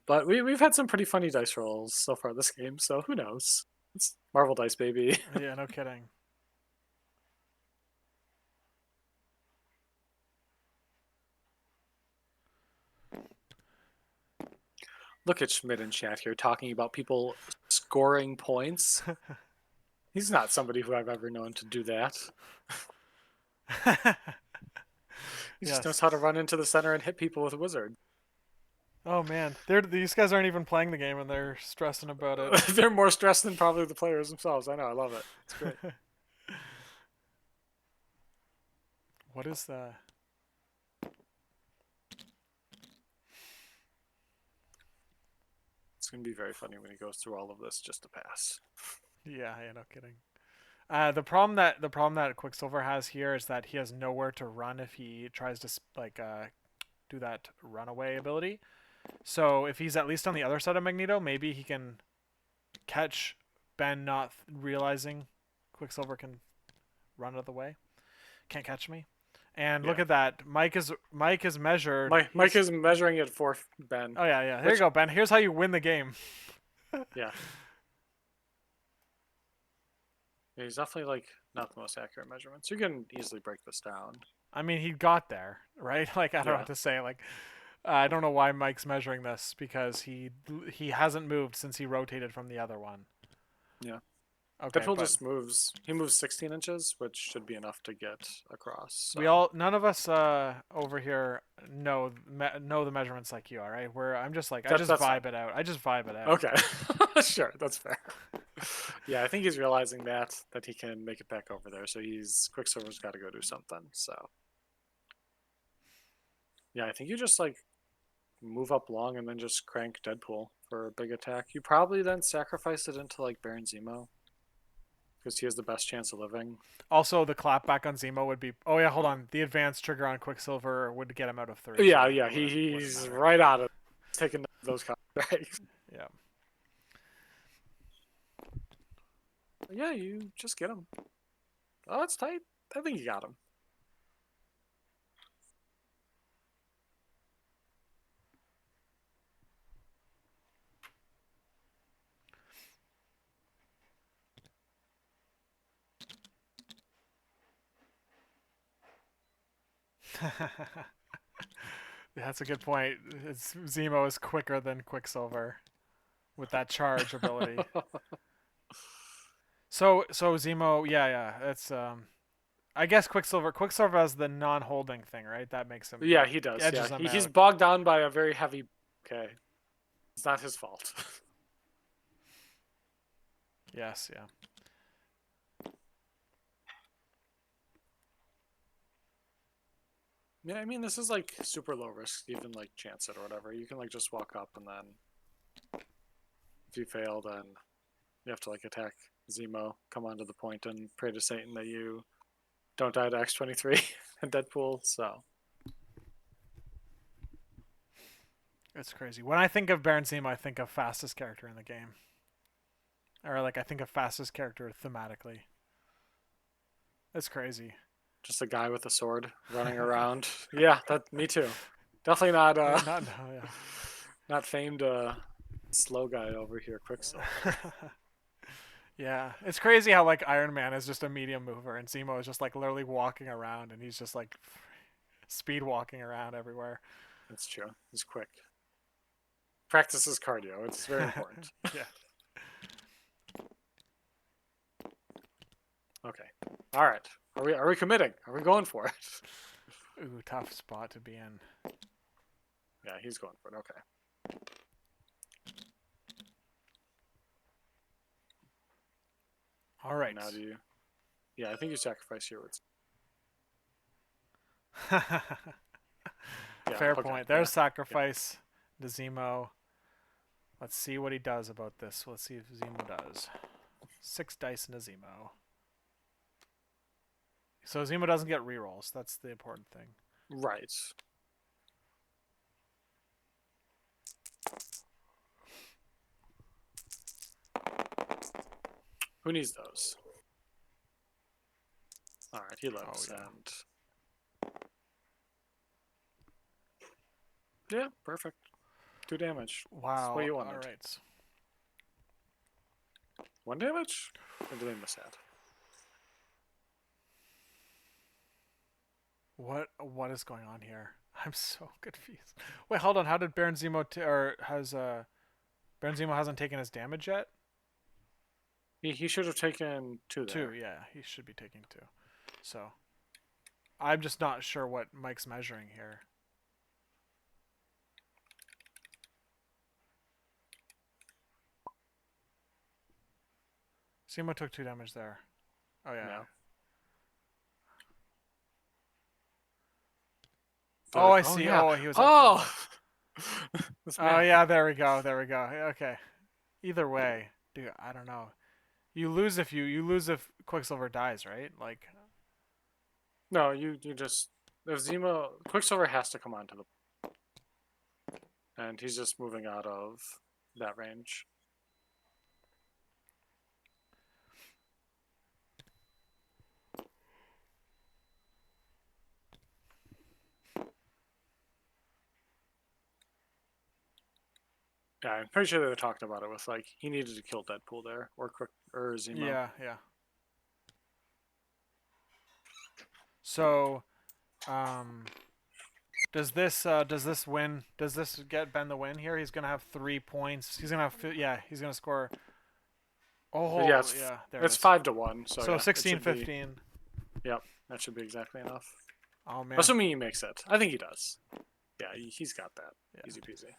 But we've had some pretty funny dice rolls so far this game, so who knows? It's Marvel Dice, baby. Yeah, no kidding. Look at Schmidt in chat here talking about people scoring points. He's not somebody who I've ever known to do that. He just knows Yes. how to run into the center and hit people with a wizard. Oh man, these guys aren't even playing the game and they're stressing about it. They're more stressed than probably the players themselves. I know, I love it. It's great. What is the? It's gonna be very funny when he goes through all of this just to pass. Yeah, no kidding. The problem that Quicksilver has here is that he has nowhere to run if he tries to do that runaway ability. So if he's at least on the other side of Magneto, maybe he can catch Ben not realizing Quicksilver can run out of the way. Can't catch me. And Yeah. look at that. Mike is measured. Mike is measuring it for Ben. Oh yeah, yeah. There you go, Ben. Here's how you win the game. Yeah. Yeah, he's definitely like not the most accurate measurements. You can easily break this down. I mean, he got there, right? Like I don't know what to say. Like I don't know why Mike's measuring this because he hasn't moved since he rotated from the other one. Yeah. Okay, Deadpool but just moves. He moves 16 inches, which should be enough to get across. So. we all none of us over here know the measurements like you are, right? Where I'm just like I just That's vibe fine. it out. I just vibe it out. Okay. Sure, that's fair. Yeah, I think he's realizing that he can make it back over there. So Quicksilver's got to go do something. So yeah, I think you just like move up long and then just crank Deadpool for a big attack. You probably then sacrifice it into like Baron Zemo because he has the best chance of living. Also, the clapback on Zemo would be. Oh yeah, hold on. The advanced trigger on Quicksilver would get him out of 3. Yeah, So yeah, wouldn't he's matter. right out of taking those contracts. Yeah. Yeah, you just get him. Oh, that's tight. I think you got him. That's a good point. Zemo is quicker than Quicksilver with that charge ability. So Zemo, yeah, yeah. That's I guess Quicksilver has the non-holding thing, right? That makes him Yeah, he does. Yeah, edges him he's out. bogged down by a very heavy. Okay, it's not his fault. Yes, yeah. Yeah, I mean, this is like super low risk, even like chance it or whatever. You can like just walk up and then if you fail, then you have to like attack Zemo, come onto the point, and pray to Satan that you don't die to X-23 and Deadpool. So It's crazy. When I think of Baron Zemo, I think of fastest character in the game. Or like I think of fastest character thematically. It's crazy. just a guy with a sword running around. Yeah, that me too. Definitely not Not no, yeah. not famed slow guy over here, Quicksilver. Yeah, it's crazy how like Iron Man is just a medium mover and Zemo is just like literally walking around and he's just like speed walking around everywhere. That's true. He's quick. Practices cardio. It's very important. Yeah. Okay. All right. Are we committing? Are we going for it? Ooh, tough spot to be in. Yeah, he's going for it. Okay. All right. Now do you? Yeah, I think you sacrifice your words. Yeah, Fair okay, point. yeah, There's sacrifice to Zemo. Let's see what he does about this. Let's see if Zemo does. 6 dice into Zemo. So Zemo doesn't get rerolls. That's the important thing. Right. Who needs those? All right, he lives, Oh, yeah. and yeah, perfect. 2 damage. Wow. That's what you wanted. All right. 1 damage? Or did I miss that? What is going on here? I'm so confused. Wait, hold on. How did Baron Zemo or has Baron Zemo hasn't taken his damage yet? He should have taken 2 there. 2, yeah. He should be taking 2. So I'm just not sure what Mike's measuring here. Zemo took 2 damage there. Oh yeah. No. Oh, I see. Yeah. Oh, he was. Oh. Oh yeah. There we go. There we go. Okay. Either way, dude, I don't know. You lose if Quicksilver dies, right? Like. No, you just if Zemo Quicksilver has to come onto the, and he's just moving out of that range. Yeah, I'm pretty sure they talked about it with like he needed to kill Deadpool there or Zemo. Yeah. Yeah. So, does this win? Does this get Ben the win here? He's gonna have 3 points. He's gonna have he's gonna score. Oh Yeah, there it's it is. 5-1. So yeah, 16, 15. Yep, that should be exactly enough. Oh man. Assuming he makes it, I think he does. Yeah, he's got that. Yeah. Easy peasy.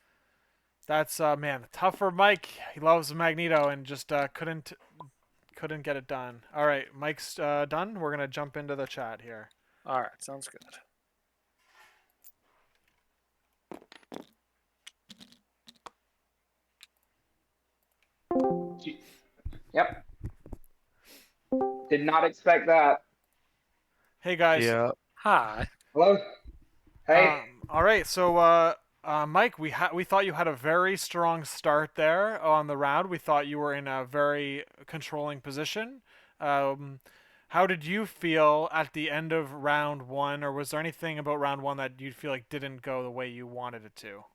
That's man, tough for Mike. He loves Magneto and just couldn't get it done. All right, Mike's done. We're gonna jump into the chat here. All right, sounds good. Yep. Did not expect that. Hey guys. Yeah. Hi. Hello. Hey. All right, so Mike, we thought you had a very strong start there on the round. We thought you were in a very controlling position. How did you feel at the end of round 1, or was there anything about round 1 that you feel like didn't go the way you wanted it to?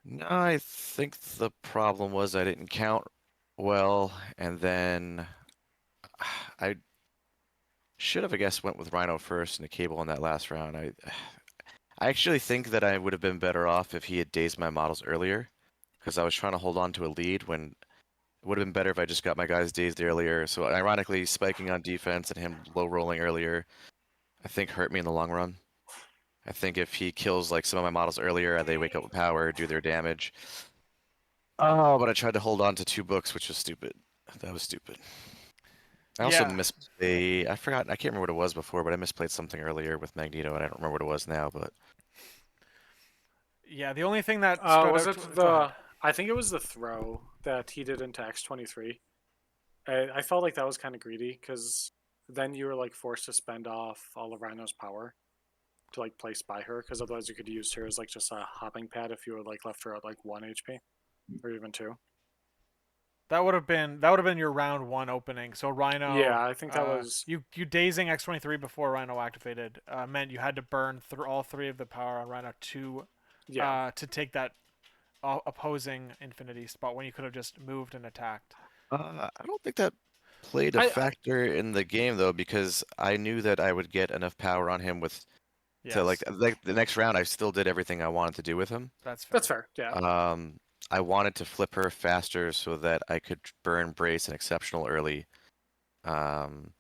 No, I think the problem was I didn't count well, and then I should have, I guess, went with Rhino first and the cable in that last round. I actually think that I would have been better off if he had dazed my models earlier, because I was trying to hold on to a lead when It would have been better if I just got my guys dazed earlier. So ironically, spiking on defense and him low rolling earlier, I think hurt me in the long run. I think if he kills like some of my models earlier, they wake up with power, do their damage. Oh, but I tried to hold on to 2 books, which was stupid. That was stupid. I also Yeah. misplayed. I forgot. I can't remember what it was before, but I misplayed something earlier with Magneto, and I don't remember what it was now. But Yeah, the only thing that stood Was out it to go ahead. the? I think it was the throw that he did into X23. I felt like that was kind of greedy because then you were like forced to spend off all of Rhino's power to like place by her because otherwise you could use her as like just a hopping pad if you were like left her at like 1 HP or even 2. That would have been your round 1 opening. So Rhino, Yeah, I think that was you dazing X23 before Rhino activated meant you had to burn through all 3 of the power on Rhino yeah. to take that opposing infinity spot when you could have just moved and attacked. I don't think that played a I factor in the game though, because I knew that I would get enough power on him with to Yes, like the next round. I still did everything I wanted to do with him. that's fair. that's fair. Yeah. Um, I wanted to flip her faster so that I could burn Brace and Exceptional early. Um,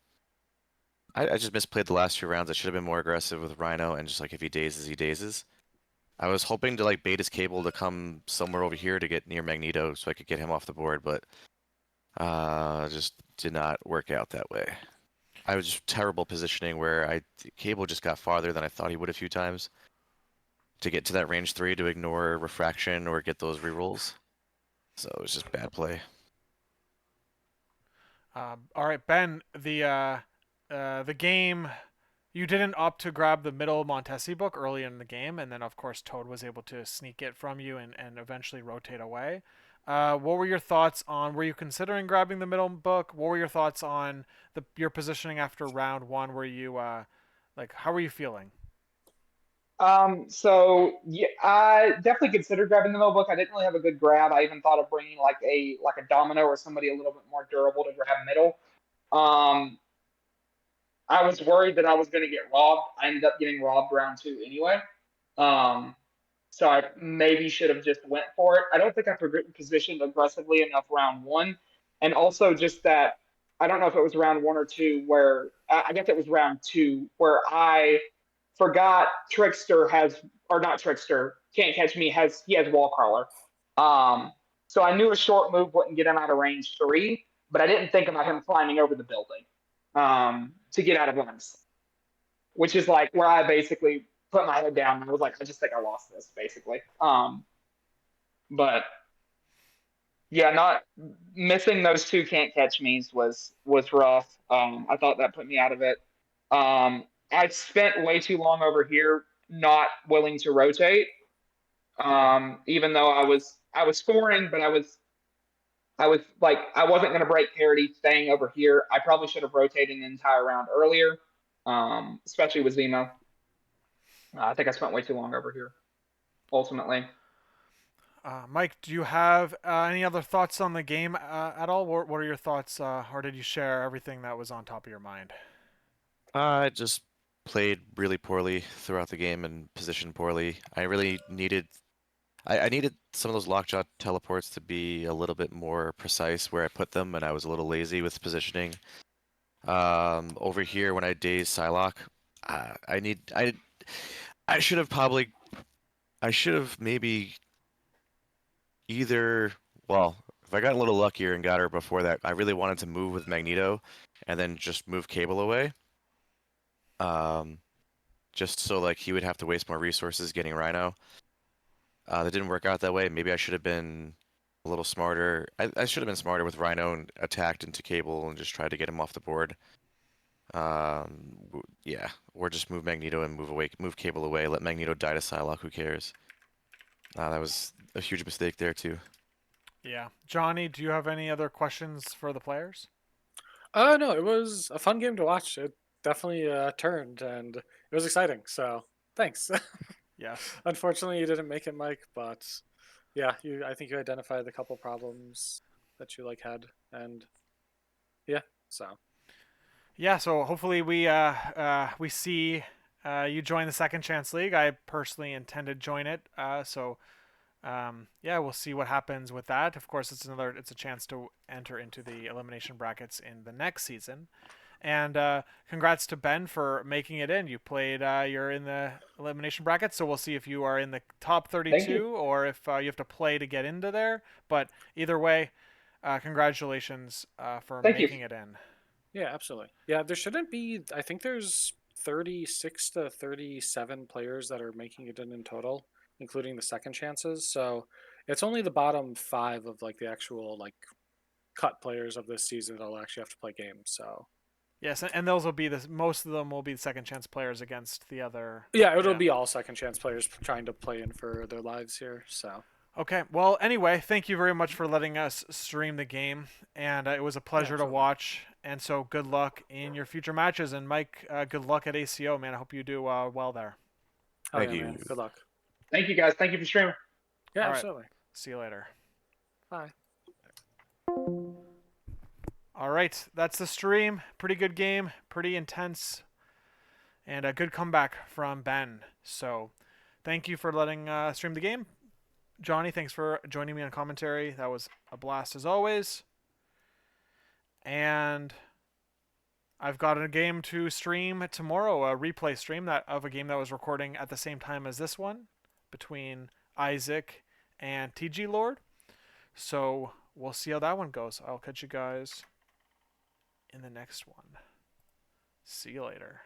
I just misplayed the last 2 rounds. I should have been more aggressive with Rhino and just like if he dazes, he dazes. I was hoping to like bait his cable to come somewhere over here to get near Magneto so I could get him off the board, but just did not work out that way. I was just terrible positioning where cable just got farther than I thought he would a few times to get to that range 3 to ignore refraction or get those rerolls. So it was just bad play. All right, Ben. The game, you didn't opt to grab the middle Montesi book early in the game, and then of course Toad was able to sneak it from you and eventually rotate away. What were your thoughts on? Were you considering grabbing the middle book? What were your thoughts on your positioning after round 1? Were you like how were you feeling? So yeah, I definitely considered grabbing the middle book. I didn't really have a good grab. I even thought of bringing like a domino or somebody a little bit more durable to grab middle. Um, I was worried that I was going to get robbed. I ended up getting robbed round 2 anyway. Um, so I maybe should have just went for it. I don't think I positioned aggressively enough round 1, and also just that I don't know if it was round 1 or 2 where I guess it was round 2 where I forgot Trickster has or not Trickster can't catch me has wall crawler. So I knew a short move wouldn't get him out of range 3, but I didn't think about him climbing over the building to get out of limits, which is like where I basically put my head down and I was like, I just think I lost this basically. But yeah, not missing those 2 can't catch me's was rough. I thought that put me out of it. I spent way too long over here not willing to rotate. Yeah. Even though I was scoring, but I was like I wasn't gonna break parity staying over here. I probably should have rotated an entire round earlier. Especially with Zemo. I think I spent way too long over here. Ultimately. Mike, do you have any other thoughts on the game at all? What are your thoughts, or did you share everything that was on top of your mind? I just played really poorly throughout the game and positioned poorly. I really needed I needed some of those lockjaw teleports to be a little bit more precise where I put them, and I was a little lazy with positioning. Over here when I dazed Psylocke, I need I should have probably I should have maybe either well if I got a little luckier and got her before that, I really wanted to move with Magneto, and then just move Cable away. Um, just so like he would have to waste more resources getting Rhino. That didn't work out that way. Maybe I should have been a little smarter. I should have been smarter with Rhino and attacked into Cable and just tried to get him off the board. Yeah, or just move Magneto and move Cable away. Let Magneto die to Psylocke. Who cares? That was a huge mistake there too. Yeah, Johnny, do you have any other questions for the players? No, it was a fun game to watch. It definitely turned and it was exciting. So thanks. Yes. Unfortunately, you didn't make it, Mike. But yeah, I think you identified the couple problems that you like had, and yeah. So Yeah, so hopefully we see you join the Second Chance League. I personally intend to join it. So yeah, we'll see what happens with that. Of course, it's a chance to enter into the elimination brackets in the next season. And congrats to Ben for making it in. You played, you're in the elimination bracket, so we'll see if you are in the top Thank you. 32 or if you have to play to get into there. But either way, congratulations for Thank you. making it in. Yeah, absolutely. Yeah, there shouldn't be. I think there's 36 to 37 players that are making it in total, including the second chances. So it's only the bottom 5 of like the actual like cut players of this season that'll actually have to play games. So Yes, and those will be most of them will be second chance players against the other. yeah, it'll be all second chance players trying to play in for their lives here. So Okay. Well, anyway, thank you very much for letting us stream the game, and it was a pleasure to absolutely. watch. And so, good luck in your future matches. And Mike, good luck at ACO, man. I hope you do well there. Oh Thank yeah, you. man. Good luck. Thank you, guys. Thank you for streaming. Yeah, All right. absolutely. See you later. Bye. All right, that's the stream. Pretty good game, pretty intense, and a good comeback from Ben. So, thank you for letting stream the game. Johnny, thanks for joining me on commentary. That was a blast as always. And I've got a game to stream tomorrow, a replay stream of a game that was recording at the same time as this one between Isaac and TG Lord. So we'll see how that one goes. I'll catch you guys in the next one. See you later.